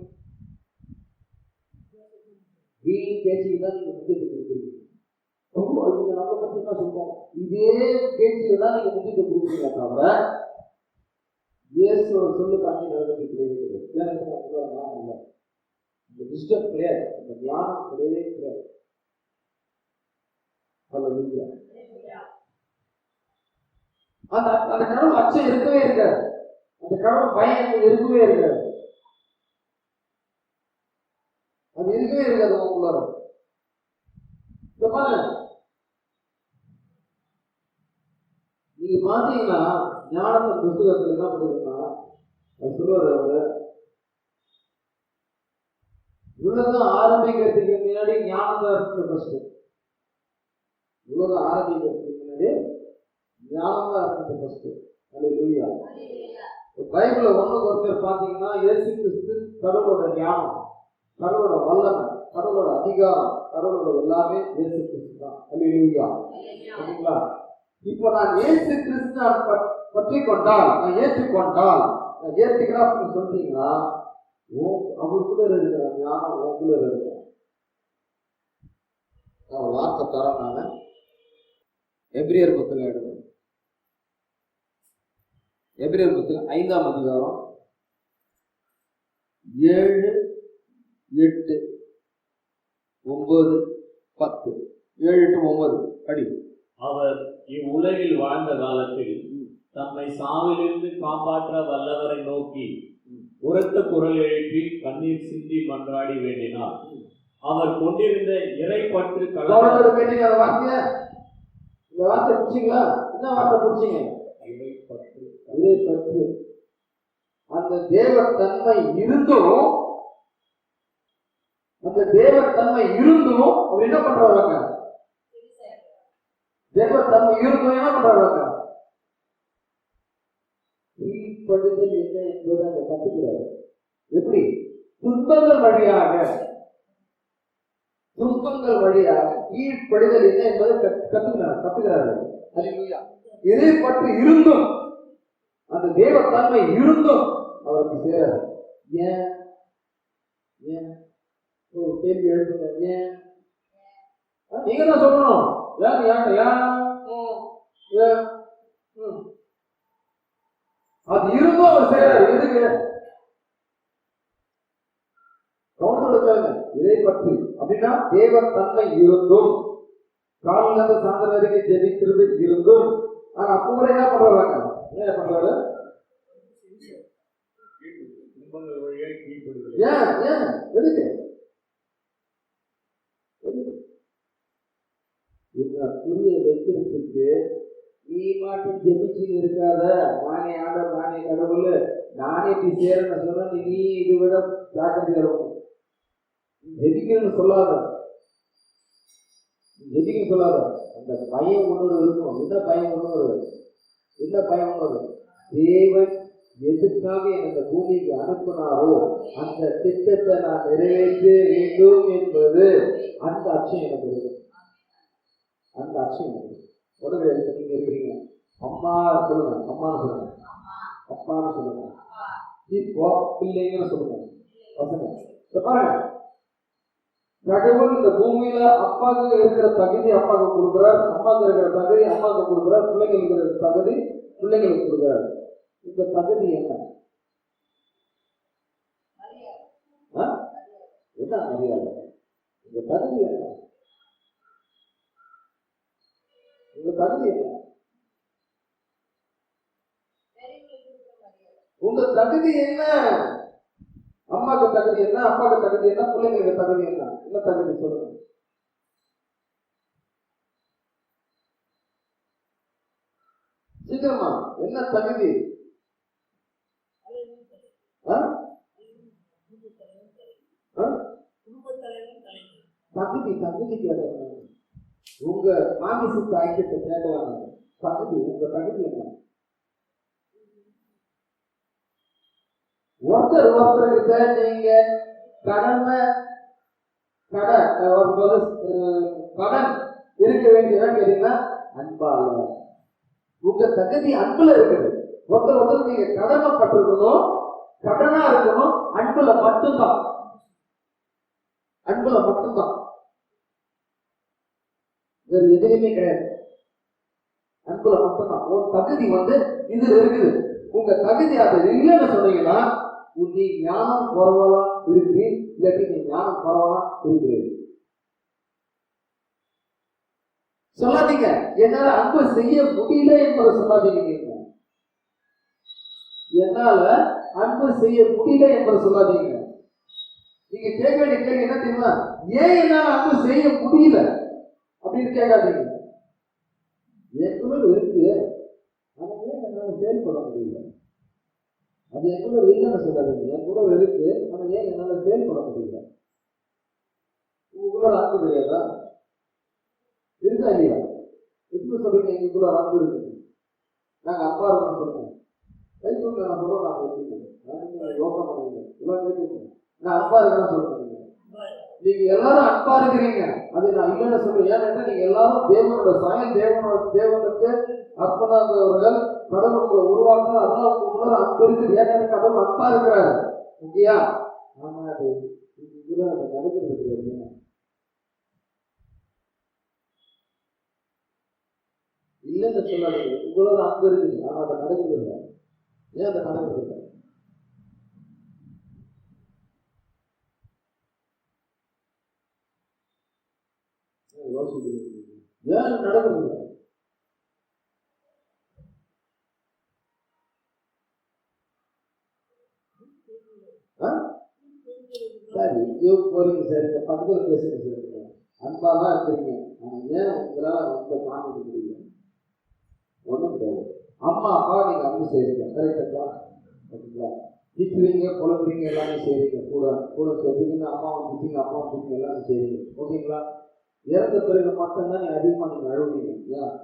வீண் பேச்சுக்கு தான் நீங்க முக்கியத்துவம் கொடுக்குறீங்க. நம்ம பத்தி என்ன சொல்றோம்? இதே பேச்சுக்கு தான் நீங்க முக்கியத்துவம் கொடுக்குறீங்க தவிர இயேசுவோட சொல்லுக்கு அஞ்சு நடக்கிறது கிடையவே கிடையாது. இந்த விஸ்டம் கிடையாது, இந்த ஞானம் கிடையவே கிடையாது. அந்த கடவுள் அச்சம் இருக்கவே இருக்காது. அந்த கடவுள் பயம் இருக்கவே இருக்காது. அது இருக்கவே இருக்காது உங்களுக்குள்ளார. இந்த பாருங்க, நீங்க பாத்தீங்கன்னா ஞானத்தின் புத்தகத்துல என்ன பண்ணுறதுன்னா சொல்லுவாரு, உலகம் ஆரம்பிக்கிறதுக்கு முன்னாடி ஞானம் தான் இருக்கு. ஃபர்ஸ்ட் உலகம் ஆரம்பிக்கிறதுக்கு முன்னாடி ஞானம் தான் இருக்கு ஃபர்ஸ்ட். அல்லேலூயா. பைபிள்ல ஒருத்தர் பாத்தீங்கன்னா இயேசு கிறிஸ்து கடவுளோட ஞானம், கடவுளோட வல்லமை, கடவுளோட அதிகாரம், கடவுளோட எல்லாமே இயேசு கிறிஸ்து தான். அல்லேலூயா. சரிங்களா? இப்போ நான் இயேசு கிறிஸ்து பற்றி கொண்டால், நான் ஏற்றுக்கொண்டால், நான் ஏற்றுக்கிறேன் சொல்றீங்கன்னா அவருக்குள்ள இருக்கிற ஞானம் உங்களுக்குள்ள இருக்கிற நான் வார்த்தை தரேன். நான் எபிரேயர் புத்தகம் எடுக்கிறேன். எபிரேயர் புத்தகம் 5ஆம் அதிகாரம் 7, 8, 9, 10. 7, 8, 9 படி. அவர் இவ்வுலகில் வாழ்ந்த காலத்தில் தம்மை சாவிலிருந்து காப்பாற்ற வல்லவரை நோக்கி உரத்த குரல் எழுப்பி கண்ணீர் சிந்தி மன்றாடி வேண்டினார். அவர் கொண்டிருந்த இறைப்பற்று வார்த்தை பிடிச்சிங்களா? என்ன வார்த்தை பிடிச்சிங்க? இறைப்பற்று. அந்த தேவத்தன்மை இருந்தும் அவர் என்ன பண்றாங்க? தேவத்தன்மை இருந்தும் என்ன பண்றாங்க? கீழ்ப்படுதல் என்ன என்பதை அந்த கத்துக்கிறாரு. எப்படி? துன்பங்கள் வழியாக கீழ்ப்படுதல் என்ன என்பதை கத்துக்கிறாரு. இறைப்பற்று இருந்தும், அந்த தேவத்தன்மை இருந்தும் அவருக்கு சேராது. ஏன்? ஒரு கேள்வி எழுப்புங்க. ஏன்? நீங்க தான் சொல்லணும். அது இருந்தும் அவர் செய்யறாரு. எதுக்கு? இதை பற்றி அப்படின்னா தேவத்தன்மை இருந்தும், காலிலிருந்து சாயந்தரம் வரைக்கும் ஜெபிக்கிறது இருந்தும், ஆனா அப்ப கூட என்ன பண்றாங்க? என்ன பண்றாரு? எதுக்கு? புரிய வைக்கிறதுக்கு நீ மாட்டும் ஜெபிச்சு இருக்காத. நானே ஆண்டவர், நானே கடவுள், நானே இப்படி சேரன்னு சொன்னா நீ இதை விட ஜாக்கிரதையா இருக்கும். ஜெபிக்கணும்னு சொல்லாத. அந்த பயம் உணர்வு இருக்கும். என்ன பயம் உணர்வு? தேவன் எதுக்காக இந்த பூமிக்கு அனுப்பினாரோ அந்த திட்டத்தை நான் நிறைவேற்ற வேண்டும் என்பது அந்த அச்சம் எனக்கு இருக்கு. உடனே நீங்க இருக்கிறீங்க. அப்பான்னு சொல்லுங்க. இப்போ பிள்ளைங்கன்னு சொல்லுங்க. பாருங்க, கடவுள் இந்த பூமியில அப்பாவுக்கு இருக்கிற தகுதி அப்பாவுக்கு கொடுக்கிறார், அம்மாவுக்கு இருக்கிற தகுதி அம்மாவுக்கு கொடுக்கிறார், பிள்ளைங்களுக்கு இருக்கிற தகுதி பிள்ளைங்களுக்கு கொடுக்கிறார். இந்த தகுதி என்ன? மரியாதை. இந்த தகுதி என்ன? உங்க தகுதி என்ன? உங்க தகுதி என்ன? அம்மாவுக்கு தகுதி என்ன? அப்பாவுக்கு தகுதி என்ன? பிள்ளைங்களுக்கு தகுதி என்ன? என்ன தகுதி சொல்லுங்க. சீக்கிரமா என்ன தகுதி? தகுதிக்கு உங்க மாமிசுக்கு ஐக்கியத்தை கேட்கலாம். உங்க தகுதி என்ன? ஒருத்தர்கிட்ட நீங்க கடமை கடன் இருக்க வேண்டியதான் கேட்டீங்கன்னா அன்பா இல்ல. உங்க தகுதி அன்புல இருக்குது. ஒருத்தர் நீங்க கடமைப்பட்டிருக்கணும், கடனா இருக்கணும், அன்புல மட்டும்தான். அன்புல மட்டும்தான், வேற எதுவுமே கிடையாது. அன்புல மட்டும்தான். உன் தகுதி இதுல இருக்குது. உங்க தகுதி அது இல்லைன்னு சொன்னீங்கன்னா நீ ஞானம் குறவலா இருக்கிறீ, இல்லாட்டி நீ ஞானம் குறவலா இருக்கிறீர்கள். சொல்லாதீங்க என்னால அன்பு செய்ய முடியல என்பதை சொல்லாதீங்க. என்னால அன்பு செய்ய முடியல என்பதை சொல்லாதீங்க. நீங்க கேட்க வேண்டிய கேள்வி என்ன தெரியுமா? ஏன் என்னால அன்பு செய்ய முடியல அப்படின்னு கேட்காதீங்க. என் இருக்கு, ஆனா ஏன் என்னால செயல்பட முடியல. அது என் கூட இல்லைன்னு சொல்லாதீங்க. என் கூட இருக்கு, ஆனா ஏன் என்னால செயல்பட முடியல. உங்களோட அன்பு கிடையாதா? இருக்கா இல்லையா? எப்படி சொல்றீங்க எங்களுக்குள்ள அன்பு இருக்கு? நாங்க அப்பா இருக்கோம்னு சொல்றோம். கை சொல்ல நான் சொல்றோம், நான் யோசனை பண்ணுவீங்க எல்லாம் கேட்க. நான் அப்பா இருக்கேன்னு சொல்றேன். நீங்க எல்லாரும் அன்பா இருக்கிறீங்க, அது நான் இல்லைன்னு சொல்றேன். ஏன்னா நீங்க எல்லாரும் தேவனோட சாயல், தேவனுக்கு அர்ப்பணாதவர்கள், கடவுளுக்கு உருவாக்க, அதான் உங்களோட அன்பு இருக்குது. ஏன்னா கடவுள் அன்பா இருக்கிறாரு. ஓகேயா? ஆமா, அது நடக்கிறது கிடையாது. இல்லைன்னு சொல்லாதீங்க. உங்களோட அன்பு இருக்குது, ஆனா அதை நடக்குது இல்லை. ஏன் அதை நடக்குது இல்லை? யோசிக்கிறீங்க, ஏன் நடக்குது இல்லை? சரி, போறீங்க சார், இந்த பக்கத்தில் பேசுங்க சார், அன்பா தான் இருக்கிறீங்க. ஆனா ஏன் உங்களால ரொம்ப தாண்டி முடியல? ஒண்ணும் கிடையாது. அம்மா அப்பா நீங்க அன்பு செய்றீங்க, கரெக்டா? ஓகேங்களா? திட்டுவீங்க, குழம்புறீங்க, எல்லாமே செய்றீங்க. கூட சொல்றீங்க, அம்மாவை திட்டீங்க, அம்மாவை திட்டீங்க, எல்லாமே செய்றீங்க. ஓகேங்களா? இறந்த பிறகு மட்டும்தான் நீங்க அதிகமா நீங்க அழுவீங்க. ஏன்?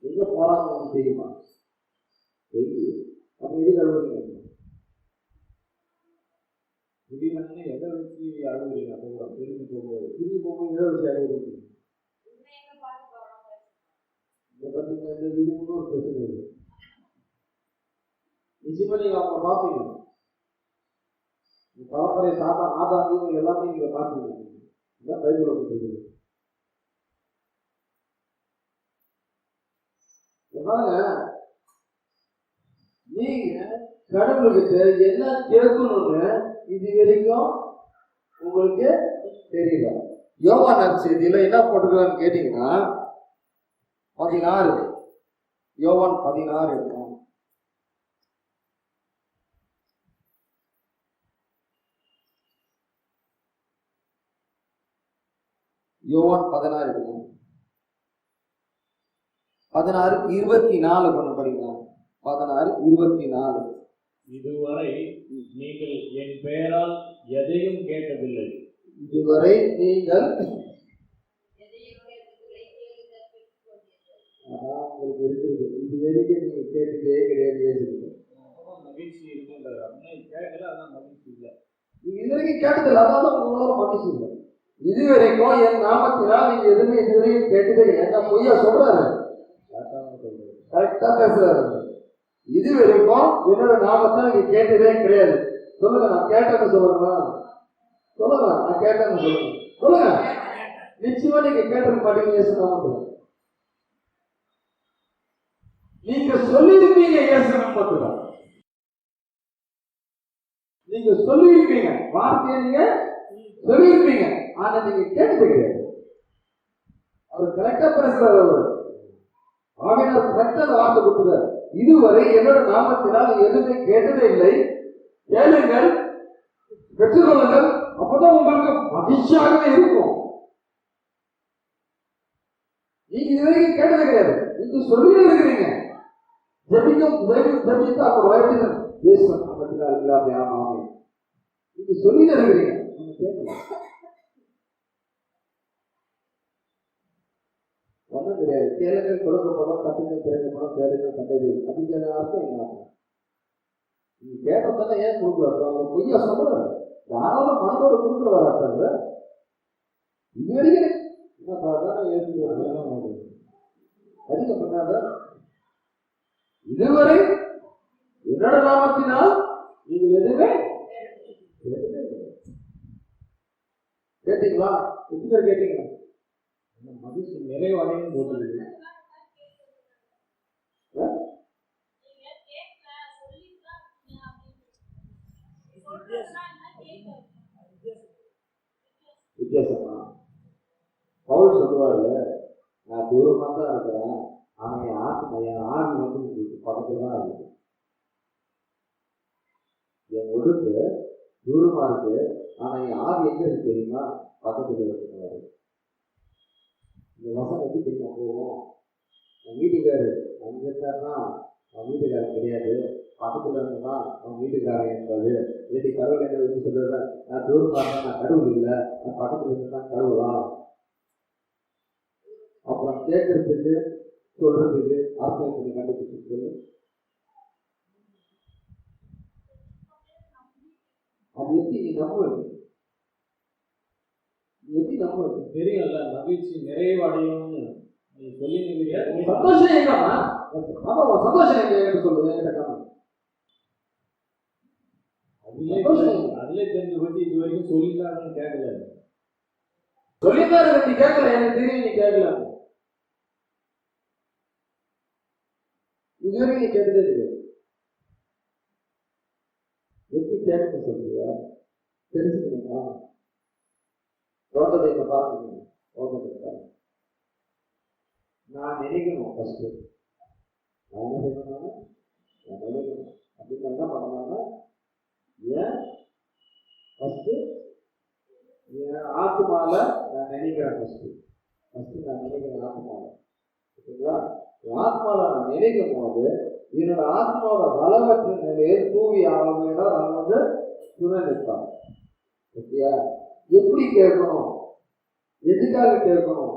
எங்க போறாங்க உங்களுக்கு தெரியுமா? அப்ப எது அழுவீங்க? திடீர்னு எதை வச்சு அழுவீங்க? அப்போ கூட திரும்பி போகும்போது எதை வச்சு அழுவீங்க? இந்த வீடு ஒரு பிரச்சனை இருக்கு. நிச்சயமா நீங்க அவங்க பார்ப்பீங்க. பரம்பரை தாத்தா ஆதாதி எல்லாமே நீங்க பார்ப்பீங்க. இதான் பைபிள் கொடுத்துருக்கு. நீங்க கடவுள்கிட்ட என்ன கேட்கணும்னு இது வரைக்கும் உங்களுக்கு தெரியல. யோவான் செய்தியில என்ன போட்டுக்கலான்னு கேட்டீங்கன்னா 16, யோவான் 16 இருக்கும். யோவான் 16 இருக்கும். 16:24 பண்ண படிக்கலாம். 16:24. இதுவரை நீங்கள் என் பெயரால் எதையும் கேட்டதில்லை. இதுவரை நீங்கள் உங்களுக்கு இருக்கிறது இது வரைக்கும் நீங்க கேட்டதே கிடையாது. மகிழ்ச்சி இருக்குன்றார். கேட்கல, அதான் மகிழ்ச்சி இல்லை. நீங்க இது வரைக்கும் கேட்டதில்லை, அதான் உங்களோட மகிழ்ச்சி இல்லை. இதுவரைக்கும் என் நாமத்தினால் நீங்க எதுவுமே இதுவரைக்கும் கேட்டதே இல்லை. என்ன பொய்யா சொல்றாரு? கரெக்டா பேசுறாரு. இதுவரைக்கும் என்னோட நாமத்தை நீங்க கேட்டதே கிடையாது. சொல்லுங்க, நான் கேட்டேன்னு சொல்லுங்க. சொல்லுங்க, நான் கேட்டேன்னு சொல்லுங்க. சொல்லுங்க, நிச்சயமா நீங்க கேட்டிருக்க மாட்டீங்க. இயேசு நாமத்துல நீங்க சொல்லியிருப்பீங்க. இயேசு நாமத்துல நீங்க சொல்லியிருப்பீங்க. வார்த்தையை நீங்க சொல்லியிருப்பீங்க, ஆனா நீங்க கேட்டது கிடையாது. அவர் கரெக்டா பேசுறாரு. ஆகையால் கரெக்டா வார்த்தை கொடுத்துறாரு. இதுவரை என்னோட நாமத்தினால் எதுவுமே கேட்டதே இல்லை. கேளுங்கள், பெற்றுக்கொள்ளுங்கள், அப்பதான் உங்களுக்கு மகிழ்ச்சியாகவே இருக்கும். நீங்க இதுவரைக்கும் கேட்டது கிடையாது. நீங்க சொல்லிட்டு இருக்கிறீங்க. ஜபித்தா வயதில் இயேசு நாமத்தினால் இல்லாம ஆமாமே நீங்க சொல்லிட்டு இருக்கிறீங்க. நீங்க கேட்கல. ஒன்றும் கிடையாது. கேளுங்கள் கொடுக்கப்படும், கட்டுங்கள் திறக்கப்படும், கேளுங்கள் கண்டது. அப்படிங்கிற அர்த்தம் என்ன? நீங்க கேட்டதானே ஏன் கொடுக்கல? அவங்க பொய்யா சொல்றாரு. யாராலும் மனதோட கொடுக்குற வராது இது வரைக்கும் அதிகம் பண்ணாத இதுவரை என்னோட நாமத்தினால் நீங்கள் எதுவுமே கேட்டீங்களா? எத்தனை பேர் கேட்டீங்க? மகிழ்ச்சி நிறைவடையும் போட்டு வித்தியாசமா பவுல் சொல்லுவாரு, நான் தூரமா தான் இருக்கிறேன், ஆனா என் ஆவி வந்து உங்களுக்கு பக்கத்துல தான் இருக்கு. என் உடுப்பு தூரமா இருக்கு, ஆனா என் ஆவி எங்க இருக்கு தெரியுமா? பக்கத்துல இருக்கிறாரு. இந்த வசனம் எப்படி தெரியுமா போகும்? என் வீட்டுக்காரு அங்க இருந்தாருன்னா அவன் வீட்டுக்காரன் கிடையாது, பக்கத்துல இருந்தா அவன் வீட்டுக்காரன் என்பது ஏடி கடவுள் என்ன வந்து சொல்றேன், நான் தூரமா இருந்தா நான் கடவுள் இல்லை, நான் பக்கத்துல இருந்தா கடவுளா? அப்புறம் கேட்கறதுக்கு சொல்றதுக்கு அர்த்தம் பண்ணி கண்டுபிடிச்சு சொல்லு. அது எப்படி நீ நம்புவது? எப்படி நம்புவது? தெரியல. மகிழ்ச்சி நிறைவடையும்னு நீ சொல்லி சந்தோஷம் எங்கம்மா? சந்தோஷம் எங்க சொல்லுங்க என்கிட்ட. அதுல தெரிஞ்சு பற்றி இது வரைக்கும் சொல்லிட்டாங்கன்னு கேட்கல. சொல்லிட்டாரு நீ கேட்கல, எனக்கு தெரியும் நீ கேட்கல. இது வரைக்கும் நீ கேட்டதே தெரியாது. எப்படி கேட்க சொல்றியா? தெரிஞ்சுக்கணுமா? ரோட்டத்தை இப்ப பார்க்கணும். ரோட்டத்தை நான் நினைக்கணும். ஃபர்ஸ்ட் நான் என்ன செய்யணும்? நான் நினைக்கணும். அப்படின்னு என்ன பண்ணலாம்னா, ஏன் ஃபர்ஸ்ட் என் ஆத்மால நான் நினைக்கிறேன். ஃபர்ஸ்ட் நான் நினைக்கிறேன் ஆத்மால. ஓகேங்களா? என் ஆத்மால நான் நினைக்கும் போது என்னோட ஆத்மாவோட பலவற்ற நிலையை தூவி ஆளுமையோட நான் வந்து துணை நிற்பாங்க. ஓகேயா? எப்படி கேட்கணும், எதுக்காக கேட்கணும்,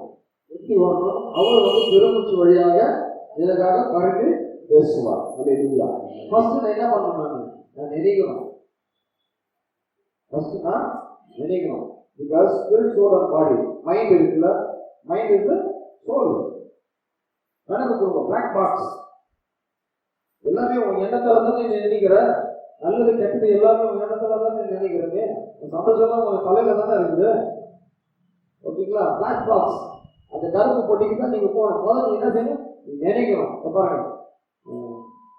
எப்படி வரணும், அவர் வந்து பெருமூச்சு வழியாக எனக்காக பறந்து பேசுவார். அல்லேலூயா. ஃபர்ஸ்ட் நான் என்ன பண்ணணும்? நான் நினைக்கணும். ஃபர்ஸ்ட் நான் நினைக்கணும். Because spirit, soul and body. Mind இருக்குல்ல, மைண்ட் இருக்கு, சோல் கணக்கு கொடுக்கும். பிளாக் பாக்ஸ் எல்லாமே உங்க எண்ணத்துல தான் நீ நினைக்கிற. நல்லது கெட்டது எல்லாமே உங்க எண்ணத்துல தான் நீ நினைக்கிறீங்க. சந்தோஷமா உங்க தலையில தானே இருக்குது. ஓகேங்களா? பிளாக் பாக்ஸ் அந்த கருப்பு பொட்டிக்கு தான் நீங்க போகணும். முதல்ல நீங்க என்ன செய்யணும்? நீங்க நினைக்கணும். பாருங்க,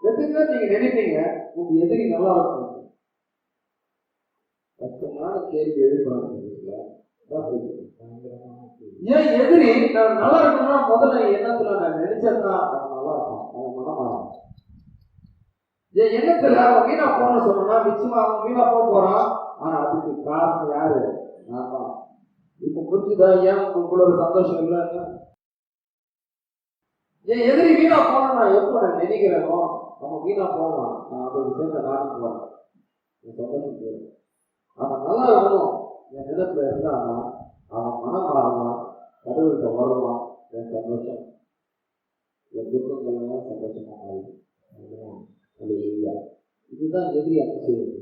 எதுக்கு நீங்க நினைப்பீங்க உங்க எதிரி நல்லா இருக்கும். கஷ்டமான கேள்வி எழுப்புறாங்க. ஏன் எதிரி நான் நல்லா இருக்கணும்னா முதல்ல எண்ணத்துல நான் நினைச்சேன்னா அவன் நல்லா இருக்கும், அவன் மனமாறும். என் எண்ணத்துல அவன் வீணா போன சொன்னா நிச்சயமா அவன் வீணா போறான். ஆனா அதுக்கு காரணம் யாரு? நான் தான். இப்ப புரிஞ்சுதா ஏன் உங்களுக்குள்ள ஒரு சந்தோஷம் இல்லைன்னு? என் எதிரி வீணா போனா நான் எப்போ நான் நினைக்கிறேனோ அவன் வீணா போவான். நான் அதோட சேர்ந்த நாட்டுக்கு வரேன். என் சந்தோஷம் போயிடும். அவன் நல்லா இருக்கணும் என் நிலத்துல இருந்தானா அவன் மனம் மாறலாம், கடவுள்கிட்ட வருவான். என் சந்தோஷம், என் துக்கங்கள் எல்லாம் சந்தோஷமா மாறிடும். இதுதான் எதிரி அப்ப செய்வது.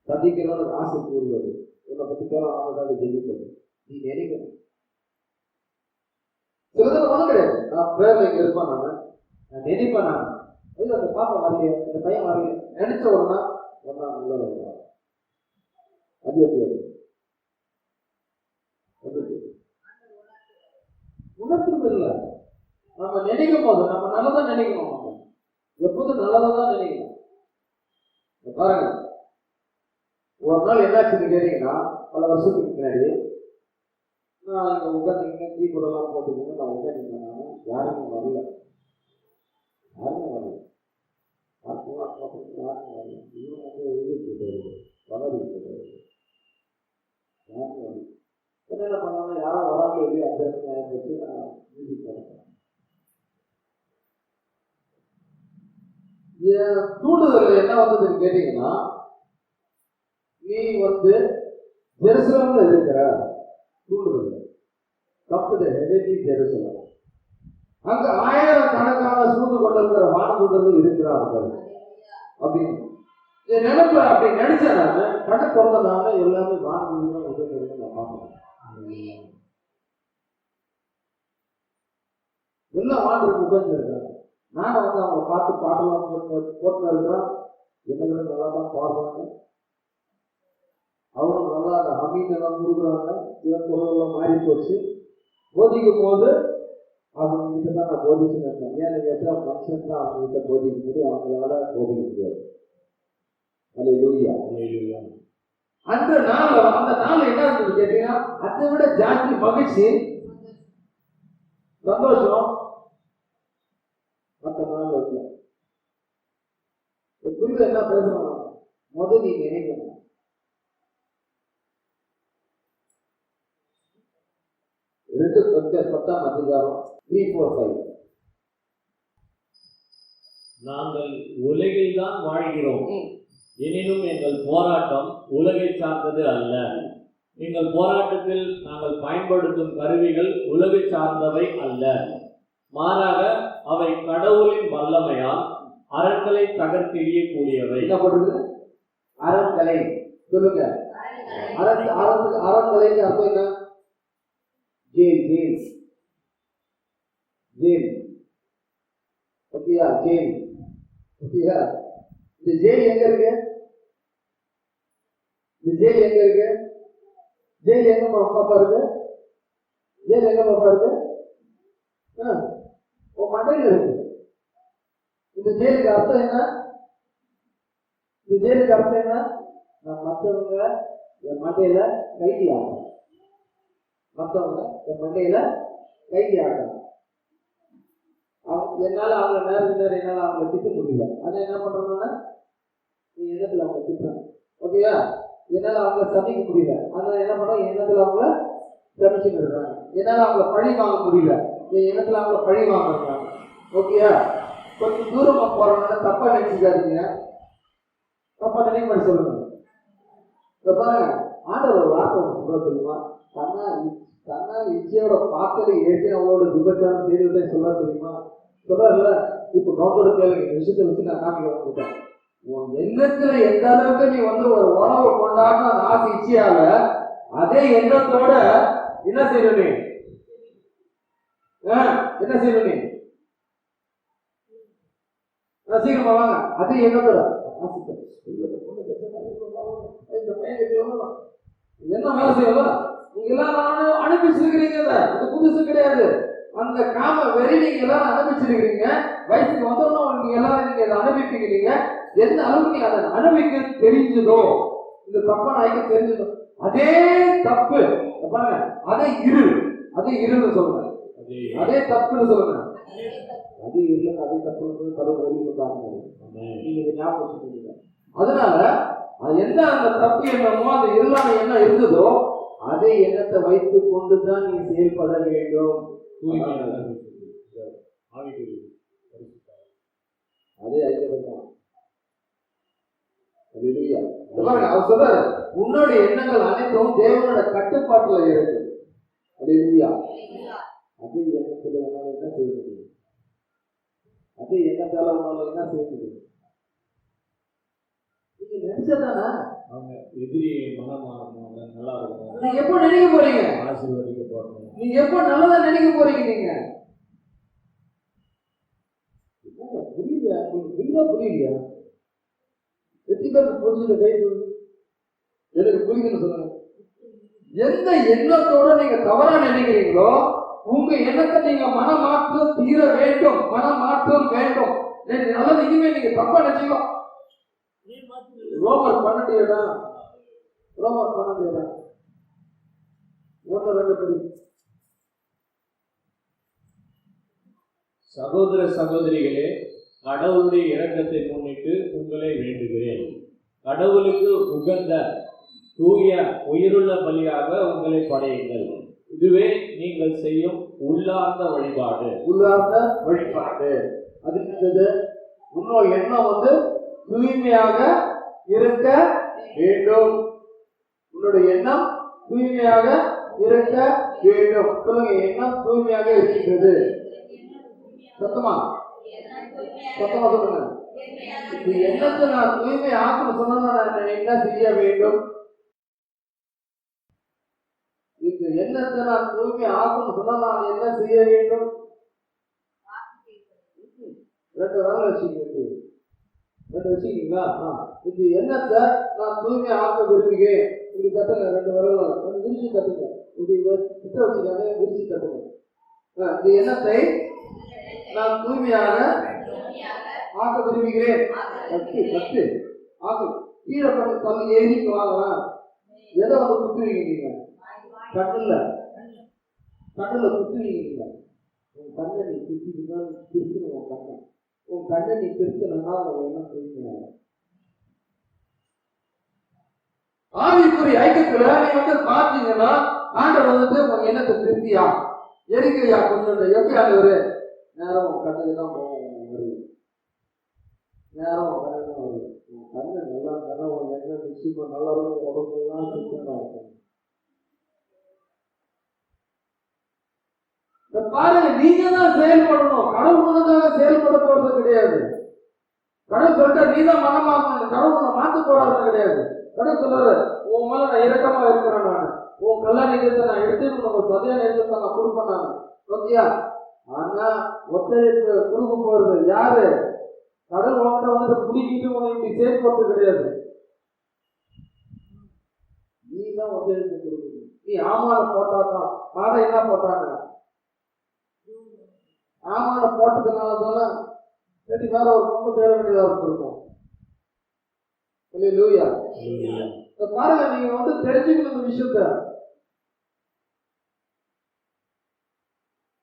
சந்திக்கிறோட ஆசை கூறுவது, உன்னை பத்தி பேர அவனுக்காக ஜெயிப்பது. நீ நினைக்கணும். சில பேர் ஒன்றும் கிடையாது. நான் பேர்ல இங்க இருப்பேன், நான் நினைப்பேன். நான் அந்த பாப்பா மாறிய இந்த பையன் மாறிய நினைச்ச உடனே ஒன்னா உள்ள வருவான். அது எப்படி உணர்த்துறது இல்லை. நம்ம நினைக்கும் போது நம்ம நல்லதான் நினைக்கணும். நம்ம எப்போதும் நல்லதான் நினைக்கணும். பாருங்க, ஒரு நாள் என்னாச்சுன்னு கேட்டீங்கன்னா, பல வருஷத்துக்கு முன்னாடி நான் இங்க உட்காந்துங்க டீ கூடலாம் போட்டுக்கோங்க. நான் உட்காந்துங்கன்னா யாருமே வரல. யாருமே வரல. யாருமே வரல. இவங்க வந்து எழுதிட்டு வளர்ந்து யாருமே வரல. என்ன பண்ணாங்க, யாரும் வராமல் எழுதி அந்த வச்சு நான் மியூசிக் பண்ணேன். தூண்டுதல் என்ன வந்ததுன்னு கேட்டீங்கன்னா, நீ வந்து ஜெருசலம்ல இருக்கிற தூண்டுதல் ஜெருசலம். அங்க 1000 கணக்கான சூழ்ந்து கொண்டிருக்கிற வானதூதர்கள் இருக்கிறார்கள் அப்படின்னு. என் நினைப்பு அப்படி நினைச்சனால கண்ணை திறந்தனால எல்லாமே வானொலியும் உதவி நான் பார்க்கணும். எல்லாம் வாழ்க்கை உட்கார்ந்து இருக்கிறாங்க. நானும் வந்து அவங்க பார்த்து பாடலாம் போட்டு இருக்கிறோம். என்னங்களும் நல்லா தான் பாடுறாங்க. அவங்களும் நல்லா அந்த அமீனெல்லாம் கொடுக்குறாங்க. இவன் பொருளெல்லாம் மாறி போச்சு. போதிக்கும் போது அவங்க கிட்ட தான் நான் போதிச்சுன்னு இருக்கேன். ஏன் நீங்கள் எத்தனை மனுஷன் தான் அவங்க கிட்ட போதிக்க முடியும், அவங்களால போதிக்க முடியாது. அல்லேலூயா. அந்த நாள் என்ன இருந்தது கேட்டீங்கன்னா, அதை விட ஜாஸ்தி மகிழ்ச்சி, சந்தோஷம் மற்ற நாள் வரல. புரியுது என்ன பேசணும்? முதல் நீங்க நினைக்கணும். ரெண்டு கொரிந்தியர் 10ஆம் அதிகாரம் 3-4-5. நாங்கள் உலகில் தான் வாழ்கிறோம், எனினும் எங்கள் போராட்டம் உலகை சார்ந்தது அல்ல. எங்கள் போராட்டத்தில் நாங்கள் பயன்படுத்தும் கருவிகள் உலகை சார்ந்தவை அல்ல, மாறாக அவை கடவுளின் வல்லமையால் அரண்களை தகர்த்தெறியக்கூடியவை. என்ன போடுறது? அரண்களை சொல்லுங்க. அரண்களைக்கு அர்த்தம் என்ன? ஜெயில். ஓகேயா? ஜெயில். ஓகேயா? இந்த ஜெயில் எங்க இருக்கு? ஜெயில் எங்க பாப்பா இருக்கு? ஜெயில் எங்க பாப்பா இருக்கு? மண்டையில இருக்கு. இந்த ஜெயிலுக்கு அர்த்தம் என்ன? நான் மற்றவங்க என் மண்டையில கைதி ஆகணும். என்னால அவங்க நேரம் என்னால அவங்களை திட்ட முடியல. அதை என்ன பண்றோம்னா, நீ எண்ணத்துல அவங்க திட்டுறாங்க. ஓகேயா? என்னால அவங்களை சமைக்க முடியல. அதனால என்ன பண்றோம்? எண்ணத்துல அவங்கள சமைச்சுட்டு இருக்காங்க. என்னால அவங்களை பழி வாங்க முடியல. என் எண்ணத்துல அவங்கள பழி வாங்குறாங்க. ஓகேயா? கொஞ்சம் தூரமா போறோம்னா தப்பா நினைச்சுக்காதீங்க. தப்பா நினைக்க மாதிரி சொல்லுங்க. பாருங்க, ஆண்டவர் ஒரு வார்த்தை சொல்ல தெரியுமா? தன்னா இச்சையோட பாக்கலை ஏற்றினவோட விபச்சாரம் செய்ததை சொல்ல தெரியுமா? சொல்ல. இப்ப நோக்கோட கேள்வி இந்த விஷயத்தை வச்சு நான் காமிக்க வந்துட்டேன். உன் எண்ணத்துல எந்த அளவுக்கு நீ வந்து ஒரு உணவு கொண்டாடணும் ஆசை இச்சையால, அதே எண்ணத்தோட என்ன செய்யணும் நீ? சீக்கிரமா வாங்க. அதே எண்ணத்தோட என்ன வேலை செய்யலாம்? நீங்க எல்லாரும் அனுப்பிச்சிருக்கிறீங்க. இது புதுசு கிடையாது. அந்த காம வெறி நீங்க எல்லாரும் அனுப்பிச்சிருக்கிறீங்க. வயசுக்கு வந்தோம்னா நீங்க எல்லாரும் நீங்க அதை அனுப்பிக்கிறீங்க. எந்த அளவுக்கு நீங்க அதை அனுபவிக்க தெரிஞ்சதோ, இந்த தப்பான ஐக்க தெரிஞ்சதோ, அதே தப்பு பாருங்க. அதே இருன்னு சொல்லுங்க. அதே தப்புன்னு சொல்லுங்க. அது இல்லை, அதே தப்பு கடவுள் நீங்க ஞாபகம் வச்சுக்கீங்க. அதனால எந்த அந்த தப்பு என்னமோ, அந்த இல்லாம என்ன இருந்ததோ அதே எண்ணத்தை வைத்துக் கொண்டுதான் நீங்க செயல்பட வேண்டும். அதே ஐக்கியம். அவர் சொல்றாரு, உன்னுடைய எண்ணங்கள் அனைத்தும் தேவனோட கட்டுப்பாட்டுல இருக்கு. அல்லேலூயா. அதே எண்ணத்துல உன்னால என்ன செய்ய முடியும்? அதே எண்ணத்தால உன்னால என்ன செய்ய முடியும்? நீங்க நினைச்சதானா? அவங்க எதிரி மனமாறணும், நல்லா இருக்கும். நீங்க எப்போ நினைக்க போறீங்க? ஆசீர்வதிக்க போறோம். நீங்க எப்போ நல்லதா நினைக்க போறீங்க? நீங்க புரியலையா? புரியலையா? எத்தனை பேருக்கு புரிஞ்சது? கை எனக்கு புரியுதுன்னு சொல்லுங்க. எந்த எண்ணத்தோட நீங்க தவறா நினைக்கிறீங்களோ, உங்க எண்ணத்தை நீங்க மனமாற்றம் தீர வேண்டும். மனமாற்றம் வேண்டும். நல்லது இனிமே நீங்க தப்பா நினைச்சீங்களோ, ரோமர் 12 சகோதர சகோதரிகளே, கடவுளுடைய இரக்கத்தை முன்னிட்டு உங்களை வேண்டுகிறேன். கடவுளுக்கு உகந்த தூய உயிருள்ள பலியாக உங்களை படையுங்கள். இதுவே நீங்கள் செய்யும் உள்ளார்ந்த வழிபாடு. அது உன்னோட எண்ணம் வந்து தூய்மையாக இருக்க வேண்டும். உன்னுடைய எண்ணம் தூய்மையாக இருக்க வேண்டும். சொல்லுங்க, எண்ணம் தூய்மையாக இருக்கின்றது. சத்தமா சத்தமா சொல்லுங்க. இந்த எண்ணத்தை நான் தூய்மை ஆக்கணும் சொன்னா நான் என்ன செய்ய வேண்டும்? இந்த எண்ணத்தை நான் தூய்மை ஆக்கணும் சொன்னா நான் என்ன செய்ய வேண்டும்? 2 வரல வச்சுக்கீங்க. 2 வச்சுக்கீங்களா? இந்த எண்ணத்தை நான் தூய்மை ஆக்க விரும்புகிறேன். இப்படி கட்டுங்க. 2 வரல கொஞ்சம் விரிச்சு கட்டுங்க. இப்படி கிட்ட வச்சுக்காங்க, விரிச்சு கட்டுங்க. இந்த எண்ணத்தை நான் தூய்மையாக ஆக்க விரும்புகிறேன். கட்டு ஆக்கு. கீழே பண்ணி தள்ளி ஏறிக்கு வாங்கலாம். எதை வந்து குத்துவீங்க நீங்க? கண்ணுல குத்துவீங்க நீங்க. உன் கண்ணை நீ குத்தினா திருத்தணும். உன் கண்ணை நீ திருத்தணும்னா உன் எண்ணம் தூய்மையாக. ஆவிக்குரிய ஐக்கியத்துல நீ வந்து பார்த்தீங்கன்னா ஆண்டவர் வந்துட்டு உன் எண்ணத்தை திருத்தியா எரிக்கையா கொஞ்சம் எப்படி ஆண்டவர் நேரம் உன் கண்ணுக்கு தான் போகும் வருது. நேரம் உன் கண்ணுக்கு தான் வருது. உன் கண்ணு நல்லா உன் எண்ணம் நிச்சயமா நல்லா இருக்கும். உடம்புலாம் சுத்தமா இருக்கும். பாருங்க, நீங்க தான் செயல்படணும். கடவுள் உனக்காக செயல்பட போறது கிடையாது. கடவுள் சொல்லிட்டா நீ தான் மனமாக்கணும். கடவுள் உன்னை மாற்ற போறாரு கிடையாது. கடவுள் சொல்றாரு, உன் மேல நான் இரக்கமா இருக்கிறேன். நான் உன் கல்யாண நேரத்தை நான் எடுத்து உனக்கு சதையான நேரத்தை நான் கொடுப்பேன். நான் ஓகேயா? ஆனா ஒத்தைக்கு கொடுக்க போறது யாரு? கடவுள் உன்கிட்ட வந்து குடிக்கிட்டு உனக்கு செயல்படுறது கிடையாது. நீ தான் ஒத்தைக்கு கொடுக்கணும். நீ ஆமான போட்டாதான். ஆடை என்ன போட்டாங்க? ஆமான போட்டதுனால தானே சரி வேற ஒரு ரொம்ப தேட வேண்டியதாக இருக்கும். பாருங்க, நீங்க வந்து தெரிஞ்சுக்கணும் இந்த விஷயத்த.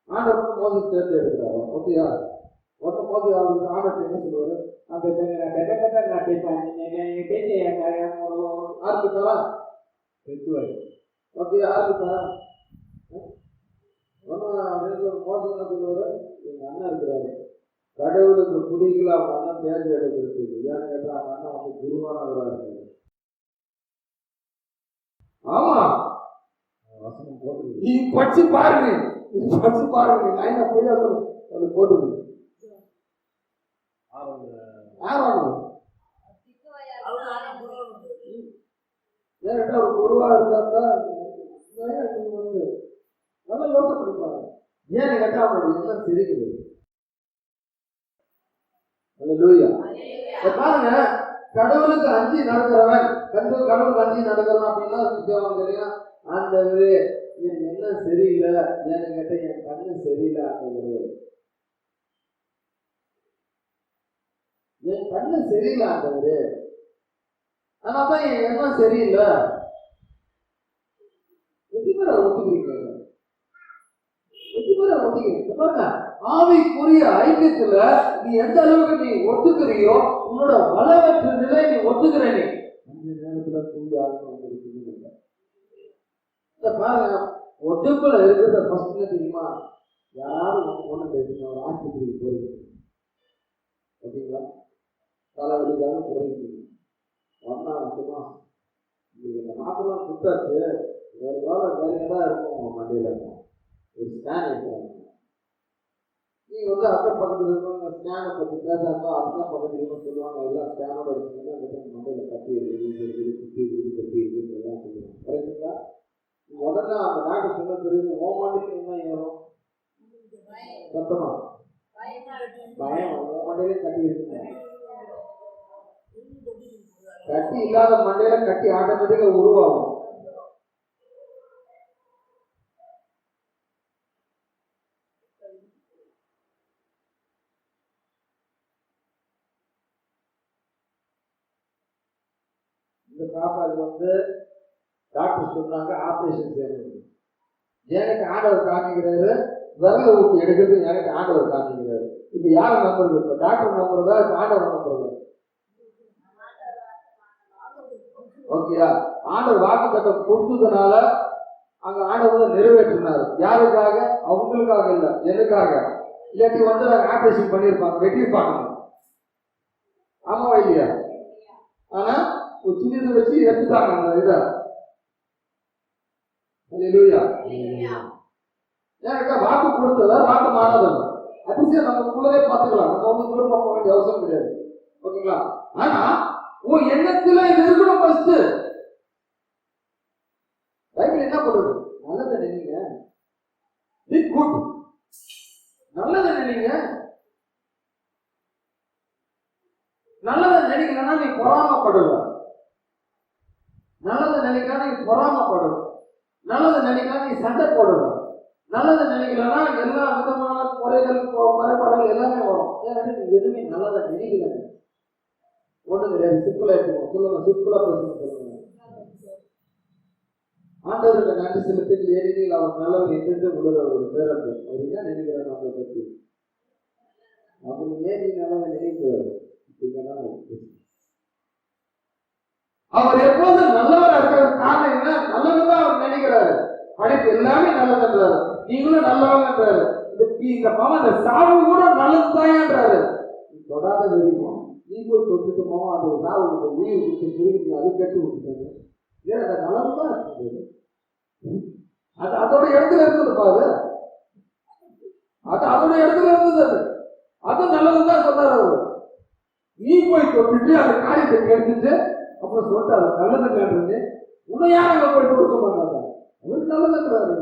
ஆண்டவர் மோசஸ் தேர்ந்து எடுக்கிறாரு. ஓகேயா? மோச ஆண்டவர் என்ன சொல்லுவாரு? அந்த நான் பேசுவேன். ஆரம்பித்தாரா? ஓகே, ஆரம்பித்தாரா? மோசம் என்ன சொல்லுவாரு? எங்க அண்ணன் இருக்கிறாரு. கடவுளுக்கு குடிகளை அவங்க அண்ணன் தேர்ந்து எடுக்கிறது. ஏன்னு கேட்டா அவங்க அண்ணன் வந்து குருவானவராக இருக்காரு. ஆமா, வசனம் போட்டு நீ படிச்சு பாருங்க. லைனா போய் அது போட்டு ஏன்டா ஒரு குருவா இருந்தா வந்து நல்லா யோசனை பண்ணிப்பாங்க. ஏன்னு கேட்டா அவனுடைய எல்லாம் தெரியுது. பாருங்க, கடவுளுக்கு அஞ்சி நடக்கிறவன் கடவுளுக்கு அஞ்சி நடக்கிறவன் அப்படின்னா அந்த என் எண்ணம் சரியில்லை. ஏன்னு கேட்ட என் கண்ணு சரியில்லை. என் கண்ணு சரியில்லை ஆண்டவரு, ஆனாதான் என் எண்ணம் சரியில்லை. எப்படி பேர ஒத்துக்கிறீங்க? பாருங்க, ஆவிக்குரிய ஐக்கியத்துல நீ எந்த அளவுக்கு நீ ஒத்துக்கிறியோ உன்னோட வளவற்ற நிலை நீ ஒத்துக்கிற. நீ அந்த நேரத்துல தூங்கி ஆகணும். பாருங்க, ஒட்டுக்குள்ள இருக்கிறத ஃபர்ஸ்ட் தெரியுமா? யாரும் ஒண்ணு பேசுங்க. ஒரு ஆஸ்பத்திரிக்கு போறீங்க, ஓகேங்களா? தலைவலிக்காக போறீங்க. 1 வருஷமா இந்த மாசம்லாம் சுத்தாச்சு. வேற தான் இருக்கும். மண்டையில இருக்கும். ஒரு ஸ்கேன் எடுக்கிறாங்க. நீங்க வந்து அக்கம் பக்கத்துல இருக்கவங்க ஸ்கேனை பத்தி பேசாம அக்கம் பக்கத்துல இருக்கவங்க சொல்லுவாங்க எல்லாம் ஸ்கேனோட இருக்குன்னா மண்டையில கட்டி இருக்கு, குட்டி இருக்கு, கட்டி இருக்குன்னு எல்லாம் சொல்லுவாங்க. கரெக்டுங்களா? உடனே அந்த டாக்டர் சொன்ன பிறகு ஓமாண்டிக்கு என்ன ஏறும்? சத்தமா பயம். ஓமாண்டிலே கட்டி இருக்குங்க. கட்டி இல்லாத மண்டையில கட்டி ஆட்டோமேட்டிக்கா உருவாகும். இந்த பாப்பாவுக்கு வந்து டாக்டர் சொன்னாங்க ஆபரேஷன் செய்யணும். எனக்கு ஆண்டவர் காமிக்கிறாரு. விரல ஊட்டி எடுக்கிறது எனக்கு ஆண்டவர் காமிக்கிறாரு. இப்ப யாரை நம்புறது? இப்ப டாக்டர் நம்புறதா இப்ப ஆண்டவர் நம்புறதா? ஓகேயா? ஆண்டவர் வாக்குத்தத்தம் கொடுத்ததுனால அங்க ஆண்டவர் நிறைவேற்றினார். யாருக்காக? அவங்களுக்காக இல்ல, எனக்காக. இல்லாட்டி வந்து நாங்க ஆபரேஷன் பண்ணியிருப்பாங்க, வெட்டியிருப்பாங்க. ஆமாவா இல்லையா? ஆனா ஒரு சின்னது வச்சு எடுத்துட்டாங்க அந்த இதை. வாக்கு கொடுத்ததா வாக்கு மாறாதவங்க. அதிசயம் நமக்குள்ளே பார்த்துக்கலாம். நம்ம வந்து தூரம் போக வேண்டிய அவசியம் கிடையாது. ஓகேங்களா? ஆனா உன் எண்ணத்துல இது இருக்கணும். ஃபர்ஸ்ட் பைபிள் என்ன பண்ணுது? நல்லதை நினைங்க, குட், நல்லதை நினைங்க. நல்லதை நினைக்கலன்னா நீ பொறாமப்படுவ. நல்லதை நினைக்கலாம் நீ பொறாமப்படுவ. நல்லதை நினைக்கலாம் நீ சண்டை போடுவ. நல்லதை நினைக்கலன்னா எல்லா விதமான குறைகள் குறைபாடுகள் எல்லாமே வரும். ஏன்னா நீ எதுவுமே நல்லதை நினைக்கல. ஒண்ணு கிடையாது. சிம்பிளா இருக்கும். சொல்லுங்க, சிம்பிளா பேசுங்க. சொல்லுங்க, ஆண்டவருக்கு நன்றி செலுத்தி ஏனெனில் அவர் நல்லவர் என்று உள்ள ஒரு பேரப்பு. அவர் என்ன நினைக்கிறார் நம்மளை பற்றி? அவருக்கு ஏன் நீ நல்லதை நினைக்கிறார்? அவர் எப்போதும் நல்லவராக இருக்கிற காரணம் என்ன? நல்லதுதான் அவர் நினைக்கிறாரு. படைப்பு எல்லாமே நல்லதுன்றாரு. நீங்களும் நல்லவங்கன்றாரு. இந்த மாமா இந்த சாவு கூட நல்லதுதான்ன்றாரு. தொடாத வெறிக்கும் நீ போய் தொட்டுட்டுமோ அந்த சாவு உயிர் விட்டு புரிஞ்சு அது கெட்டு விட்டுட்டாரு. ஏன் அந்த நல்லதுதான் இருக்குது. அது அதோட இடத்துல இருந்தது பாரு. அது அதோட இடத்துல இருந்தது. அது நல்லதுதான் சொன்னார் அவரு. நீ போய் தொட்டுட்டு அந்த காரியத்தை கெடுத்துட்டு அப்புறம் சொல்லிட்டு அது நல்லது கேட்டது. உன்னை யார் அங்க போய் கொடுக்க மாட்டாங்க. அவரு நல்லதுன்றாரு.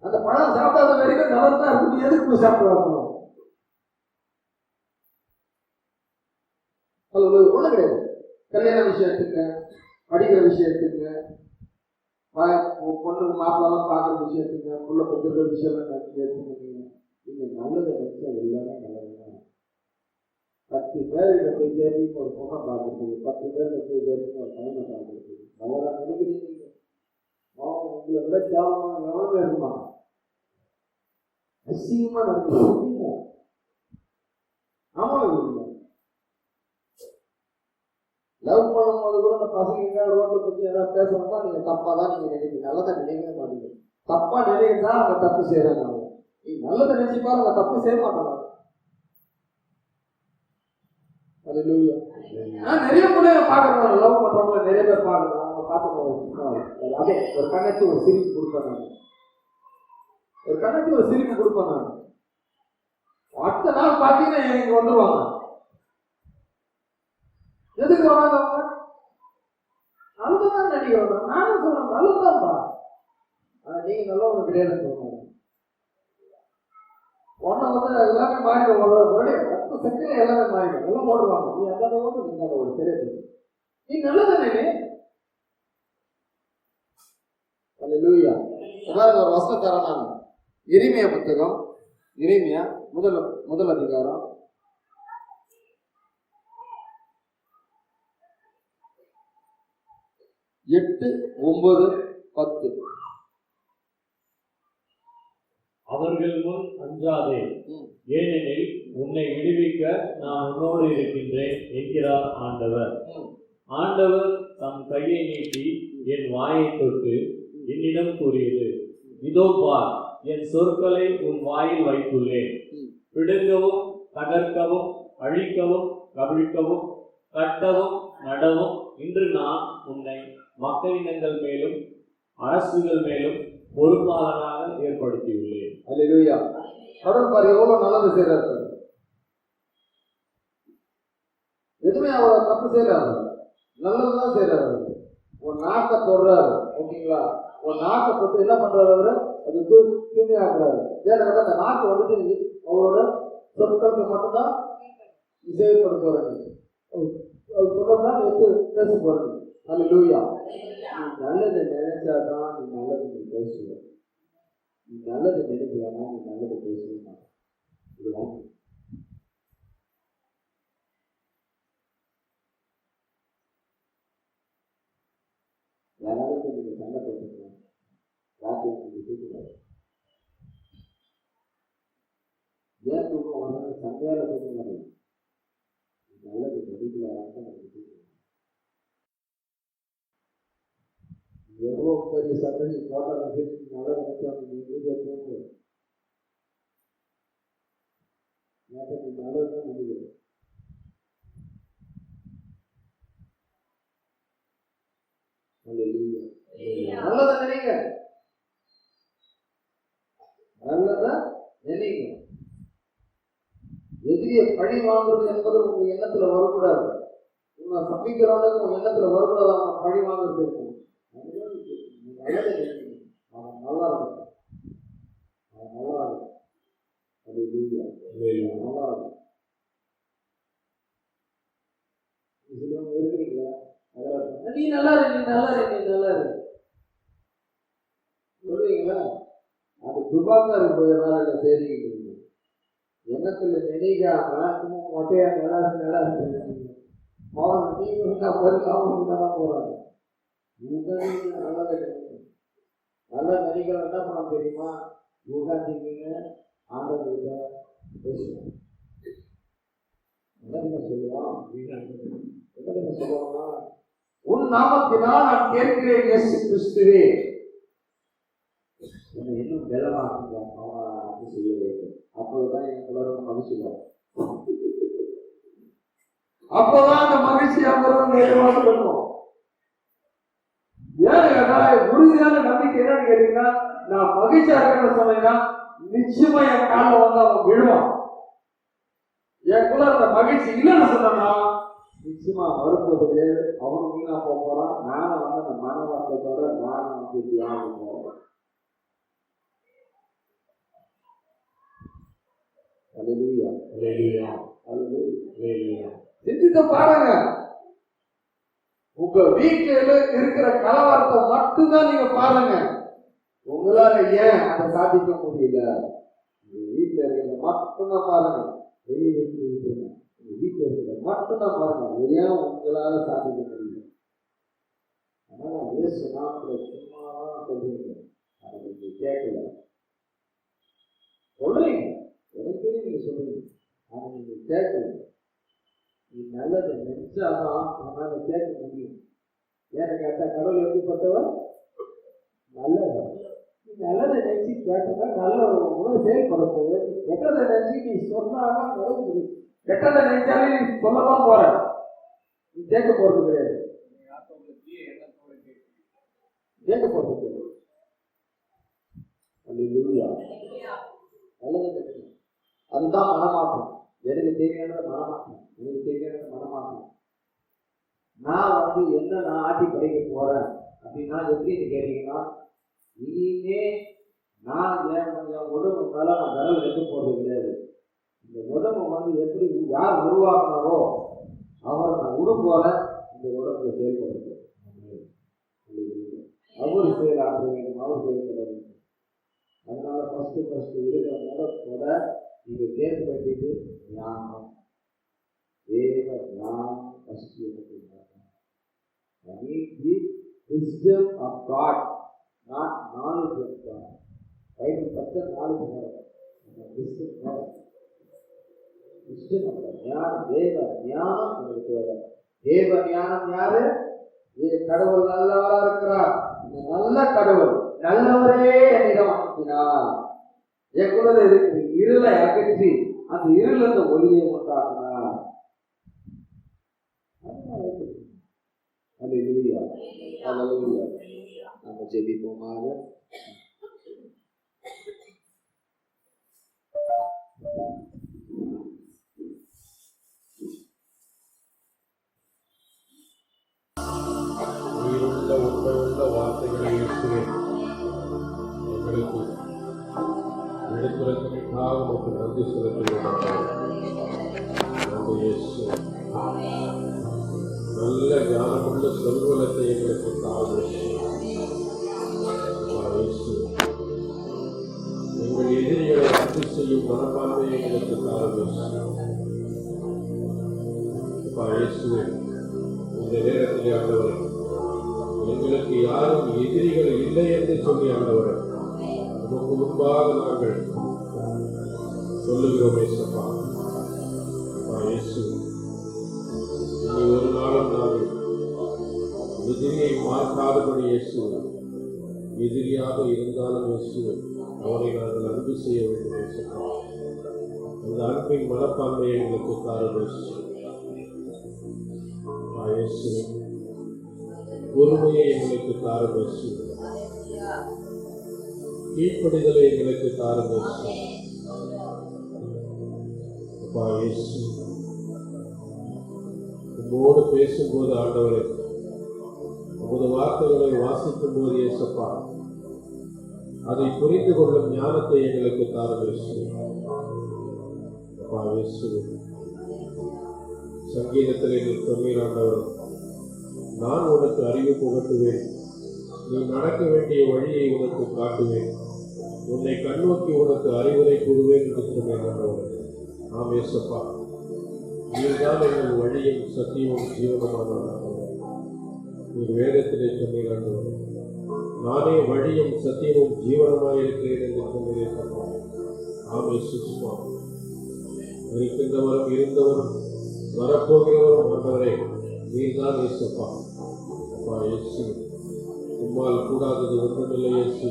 அந்த பழம் சாப்பிடாத வரைக்கும் நல்லதுதான் இருக்கு. எதுக்கு போய் சாப்பிடுவாங்க? ஒண்ணு கிடையாது. கல்யாண விஷயத்துக்கு, படிக்கிற விஷயத்துக்கு, பொண்ணு மாப்பிள்ளலாம் பார்க்குற விஷயத்துக்கு, புள்ள பெற்றுக்கிற விஷயம் எடுத்துக்கிட்டீங்க. நீங்க நல்லதை நினைச்சா எல்லாமே நல்லதுதான். 10 பேர்கிட்ட போய் தேடி ஒரு பொண்ணை பார்க்குறது, 10 பேர்கிட்ட போய் தேடி ஒரு பையனை பார்க்குறது, நல்லதா நினைக்கிறீங்க. உங்களை விட கேவலமான எவ்வளவு இருக்குமா? அசிங்கமா நடக்குது. ஆமா, லவ் பண்ணும்போது கூட அந்த பசங்க எங்கேயாவது ரோட்ல பற்றி ஏதாவது பேசணும்னா நீங்க தப்பா தான் நீங்க நினைக்கிறீங்க. நல்லதை நினைக்கவே மாட்டீங்க. தப்பா நினைக்கிறதா அவங்க தப்பு செய்யறாங்க. நீ நல்லதை நினைச்சுப்பா அவங்க தப்பு செய்ய மாட்டாங்க. நான் நிறைய பிள்ளைங்க பாக்குறேன். லவ் பண்றவங்க நிறைய பேர் பாக்குறேன். அவங்க பார்த்து அதே ஒரு கண்ணத்து ஒரு சிரிப்பு கொடுப்பேன். ஒரு கண்ணத்து ஒரு சிரிப்பு கொடுப்பேன். அடுத்த நாள் பார்த்தீங்கன்னா இங்க வந்துருவாங்க. எதுக்கு வராங்க அவங்க? நல்லதான் நினைக்கிறோம். நானும் சொல்றேன் நல்லதான்ப்பா. ஆனா நீங்க நல்லவங்க கிடையாதுன்னு சொல்லுவாங்க. ஒன்ன வந்து எல்லாமே மாறிடும். 10 செகண்ட்ல எல்லாமே மாறிடும். எல்லாம் ஓடுவாங்க. நீ எல்லாமே ஓட்டு, நீங்க ஒரு தெரியாது. நீ நல்லதை நினை. அல்லேலூயா. ஒரு வசனம் தரேன் நான். எரேமியா புத்தகம், எரேமியா முதல் அதிகாரம் 8, 9, 10. அவர்கள் முன் அஞ்சாதே, ஏனெனில் உன்னை விடுவிக்க நான் உன்னோடு இருக்கின்றேன் என்கிறார் ஆண்டவர். ஆண்டவர் தம் கையை நீட்டி என் வாயை தொட்டு என்னிடம் கூறியது, இதோ பார், என் சொற்களை உன் வாயில் வைத்துள்ளேன். பிடுங்கவும், தகர்க்கவும், அழிக்கவும், கவிழ்க்கவும், கட்டவும், நடவும் இன்று நான் உன்னை மக்களினங்கள் மேலும் அரசுகள் மேலும் பொறுப்பாளராக ஏற்படுத்தியுள்ளேன். அல்லேலூயா. கடவுள் பாரு எவ்வளவு நல்லது செய்யறாரு. எதுவுமே அவர் தப்பு செய்யறாரு, நல்லதுதான் செய்யறாரு. ஒரு நாட்டை தொடுறாரு. ஓகேங்களா? ஒரு நாட்டை தொட்டு என்ன பண்றாரு அவரு? அது தூய்மையாக்குறாரு. ஏன்னா அந்த நாட்டை வந்துட்டு அவரோட சொற்களுக்கு மட்டும்தான் செயல்படுத்துவாரு. அவர் சொல்றதுதான் பேச போறது. அல்லேலூயா. நீ நல்லதை நினைச்சாதான் நீ நல்லது நீ பேசுவ. நீ நல்லது நினைக்கலன்னா நீ நல்லது பேசுவா. இதுதான் யாராவது நீங்க சண்டை போட்டுக்கலாம். ராத்திரி நீங்க தூக்குறாரு. ஏன் தூக்கம் வராது? சண்டையால தூக்கம் வராது. நல்லது நடிக்கல நமக்கு தூக்கம். எவ்வளோ பெரிய சண்டை போட்டாலும் நல்ல நினைச்சாங்க. நீ வீடியோ தூங்கு. நீ நல்லதுதான் நினைக்கிறேன். நல்லதை நினைங்க. நல்லதை நினைங்க. எதிரியை பழி வாங்குறது என்பது உங்க எண்ணத்துல வரக்கூடாது. உங்களை சமைக்கிறவனுக்கு உங்க எண்ணத்துல வரக்கூடாது. அவன் பழி வாங்குறது இருக்கும். நல்லதை நினைங்க. அவன் நல்லா இருக்கும். அவன் நல்லா இருக்கும். அது நல்லா இருக்கும். இருக்கிறீங்களா? நீ நல்லா இரு, நீ நல்லா இரு, நீ நல்லா இரு சொல்லுவீங்களா? அது துபாக்காரு வேலை செய்திக்கிட்டு எண்ணத்துல நினைக்காம மொட்டையா நல்லா இருக்கு நல்லா இருக்கு அவன் நீங்க போறாங்க. நல்லா நினைக்கிற என்ன பண்ண தெரியுமா? உட்காந்துங்க ஆண்டவர்கிட்ட பேசுவோம். என்ன சொல்லுவான்? என்ன சொல்லுவாங்கன்னா, உன் நாமத்தினால் நான் கேட்கிறேன் இயேசு கிறிஸ்துவே, என்னை இன்னும் பலமாக்குங்க. அவன் அப்படி செய்ய வேண்டும். அப்போதான் எனக்கு மகிழ்ச்சிவார். அப்போதான் அந்த மகிழ்ச்சி அவரும் நிறைவாக இருக்கும். ஏன்னு கேட்டா, உறுதியான நம்பிக்கை என்னன்னு கேட்டீங்கன்னா, நான் மகிழ்ச்சியா இருக்கேன்னு சொன்னீங்கன்னா நிச்சயமா என் காலில் வந்து அவன் விழுவான். எனக்குள்ள அந்த மகிழ்ச்சி இல்லைன்னு சொன்னா நிச்சயமா வரும்போது அவனுக்கு நான் போக போறான். நானும் வந்து அந்த மனவாசத்தோட நானும் வந்து தியானம் போறேன். சிந்தித்து பாருங்க. உங்க வீட்டில இருக்கிற கலவரத்தை மட்டும்தான் நீங்க பாருங்க. உங்களால ஏன் அதை சாதிக்க முடியல? வீட்டுல இருக்கிறத மட்டும்தான் பாருங்க. வெளியே வீட்டுல இருக்கிறத மட்டும்தான் பாருங்க. ஏன் உங்களால சாதிக்க முடியல? அதனால இயேசு நாமத்துல சும்மாதான் சொல்றீங்க. அதை நீங்க கேட்கல. சொல்றீங்க, எனக்கு நீங்க சொல்றீங்க, அதை நீங்க கேட்கல. நீ நல்லதை நினைச்சாதான் உன்னால கேட்க முடியும். ஏன்னு கேட்டா, கடவுள் எப்படிப்பட்டவர்? நல்லவர். நீ நல்லதை நினைச்சு கேட்டா நல்ல ஒரு உணவு செயல்பட போகுது. கெட்டதை நினைச்சு நீ சொன்னாதான் நடக்க முடியும். கெட்டதை நினைச்சாலே நீ சொல்லதான் போற, நீ கேட்க போறது கிடையாது. கேட்க போறது கிடையாது. நல்லதை கட்டணும். அதுதான் மனமாற்றம். எனக்கு தேவையான மனமாற்றம். எனக்கு தேவையான மனமாற்றம். நான் வந்து என்ன நான் ஆட்டி படைக்க போறேன் அப்படின்னா எப்படின்னு கேட்டீங்கன்னா, இனிமே நான் என் உடம்பு மேல நான் விரல் வைக்க போறது கிடையாது. இந்த உடம்பு வந்து எப்படி யார் உருவாக்குனாரோ அவர் நான் உடம்பு போல இந்த உடம்புல செயல்படுறது. அவர் செயல் ஆற்ற வேண்டும், அவர் செயல்பட வேண்டும். அதனால ஃபர்ஸ்ட் இருக்கிற முதற்கூட நீங்க கேட்க வேண்டியது ஞானம். தேவ ஞானம் ஃபர்ஸ்ட் எனக்கு. I need the wisdom of God, not knowledge of God. Bible பத்த knowledge வரும். wisdom of God. தேவ ஞானம் உங்களுக்கு தேவை. தேவ ஞானம் யாரு? கடவுள் நல்லவரா இருக்கிறார். இந்த நல்ல கடவுள் நல்லவரே என்னிடம் அனுப்பினார். என் கூட இருக்கிற இருளை அகற்றி அந்த இருள ஒளியை உண்டாக்கினார். அல்லேலூயா, அல்லேலூயா. நம்ம ஜெபிப்போமாக. உயிருள்ள உண்மையுள்ள வார்த்தைகளை இருக்கிறேன் எங்களுக்கு எடுத்துரைத்தமைக்காக நமக்கு நன்றி செலுத்துகிறோம். நல்ல ஞானமுள்ள சொல்வலத்தை எங்களுக்கு தாழ்வு. எங்கள் எதிரிகளை அன்பு செய்யும் மனப்பான்மை எங்களுக்கு தாழ்வு. இந்த நேரத்தில் ஆண்டவர் எங்களுக்கு யாரும் எதிரிகள் இல்லை என்று சொல்லி ஆண்டவர் நமக்கு முன்பாக நாங்கள் சொல்லுகிறோம். ஏசப்பா இயேசு, இனி ஒரு நாளும் நாங்கள் எதிரியை பார்க்காதபடி இயேசு, எதிரியாக இருந்தாலும் இயேசு அவரை நாங்கள் அன்பு செய்ய வேண்டும். ஏசப்பா அந்த அன்பின் மனப்பான்மையை எங்களுக்கு தாருங்கள். பொறுமையை எங்களுக்கு தாருங்கள். கீழ்ப்படிதலை எங்களுக்கு தாருங்கள். அப்பா இயேசு, உங்களோடு பேசும்போது ஆண்டவரே, உமது வார்த்தைகளை வாசிக்கும் போது இயேசப்பா, அதை புரிந்து கொள்ளும் ஞானத்தை எங்களுக்கு தாருங்கள். அப்பா இயேசு, சங்கீதத்திலே நீ சொன்னீர் ஆண்டவர், நான் உனக்கு அறிவு புகட்டுவேன், நீ நடக்க வேண்டிய வழியை உனக்கு காட்டுவேன், உன்னை கண்ணோக்கி உனக்கு அறிவுரை கூறுவேன் என்று சொன்னேன் ஆண்டவர். ஆம் இயேசப்பா, நீர்தான் எங்கள் வழியும் சத்தியமும் ஜீவனமான நீர் வேதத்திலே சொன்னீர் ஆண்டவர், நானே வழியும் சத்தியமும் ஜீவனமாய் இருக்கிறேன் என்று சொன்னீர் இயேசப்பா. ஆம் இயேசுப்பா, இருக்கின்றவரும் இருந்தவரும் வரப்போகிறவரும் ஆண்டவரே நீர்தான் இயேசப்பா. அப்பா இயேசு, உம்மால் கூடாதது ஒன்றுமில்லை இயேசு,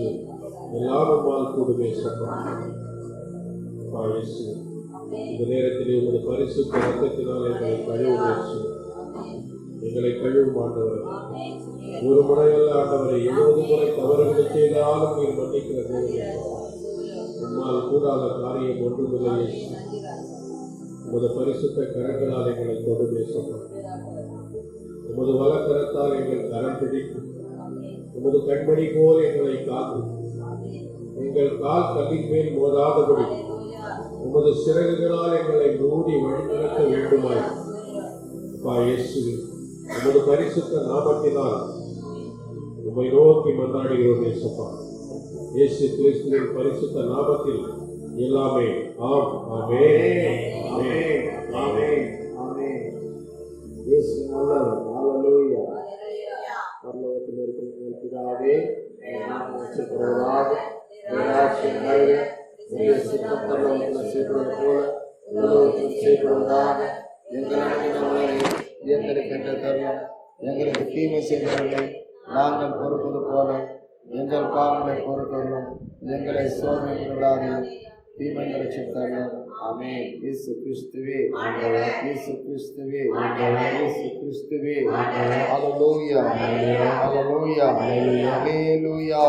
எல்லாம் உம்மால் கூடும் இயேசப்பா. அப்பா இயேசு, இந்த நேரத்தில் உமது பரிசுத்த ரத்தத்தினால் எங்களை கழுவும் இயேசு, எங்களை கழுவும் ஆண்டவரே. ஒரு முறையல்ல ஆண்டவரை, 70 முறை தவறுகளை செய்தாலும் நீர் மன்னிக்கிற தேவன். உம்மால் கூடாத காரியம் ஒன்றுமில்லை இயேசு. உமது பரிசுத்த கரங்களால் எங்களை தொடு இயேசப்பா. உமது வலக்கரத்தால் எங்கள் கரம் பிடித்து, உமது கண்மணி போல் எங்களை காத்து, எங்கள் கால் கல்லின் மேல் மோதாதபடி உமது சிறகுகளால் எங்களை மூடி வழிநடத்த வேண்டுமாய் அப்பா இயேசு, உமது பரிசுத்த நாமத்தினால் உம்மை நோக்கி மன்றாடுகிறோம் இயேசப்பா. இயேசு கிறிஸ்துவின் பரிசுத்த நாமத்தில் எல்லாமே ஆம். ஆமென். ஆமென். ஆமென். ஆமென். இயேசு நல்லவர். ஹல்லேலூயா. பரலோகத்தில் இருக்கிற எங்கள் பிதாவே, உம்முடைய நாமம் உச்சரிக்கப்படுவதாக. உம்முடைய ராஜ்யம் வருக. உம்முடைய சித்தம் பரலோகத்தில் செய்யப்படுவது போல உலகத்தில் செய்யப்படுவதாக. எங்களுக்கு எங்களுக்கு தருணம், எங்களுக்கு தீமை செய்தவர்களை நாங்கள் பொறுப்பது போல எங்கள் பாவங்களை பொறுத்தவர்களும், எங்களை சோதனை விடாது தீமைகளை சித்தரலாம். ஆமென். இயேசு கிறிஸ்துவே ஆண்டவர், இயேசு கிறிஸ்துவே ஆண்டவர், இயேசு கிறிஸ்துவே ஆண்டவர். ஹல்லேலூயா. ஹல்லேலூயா. ஹல்லேலூயா.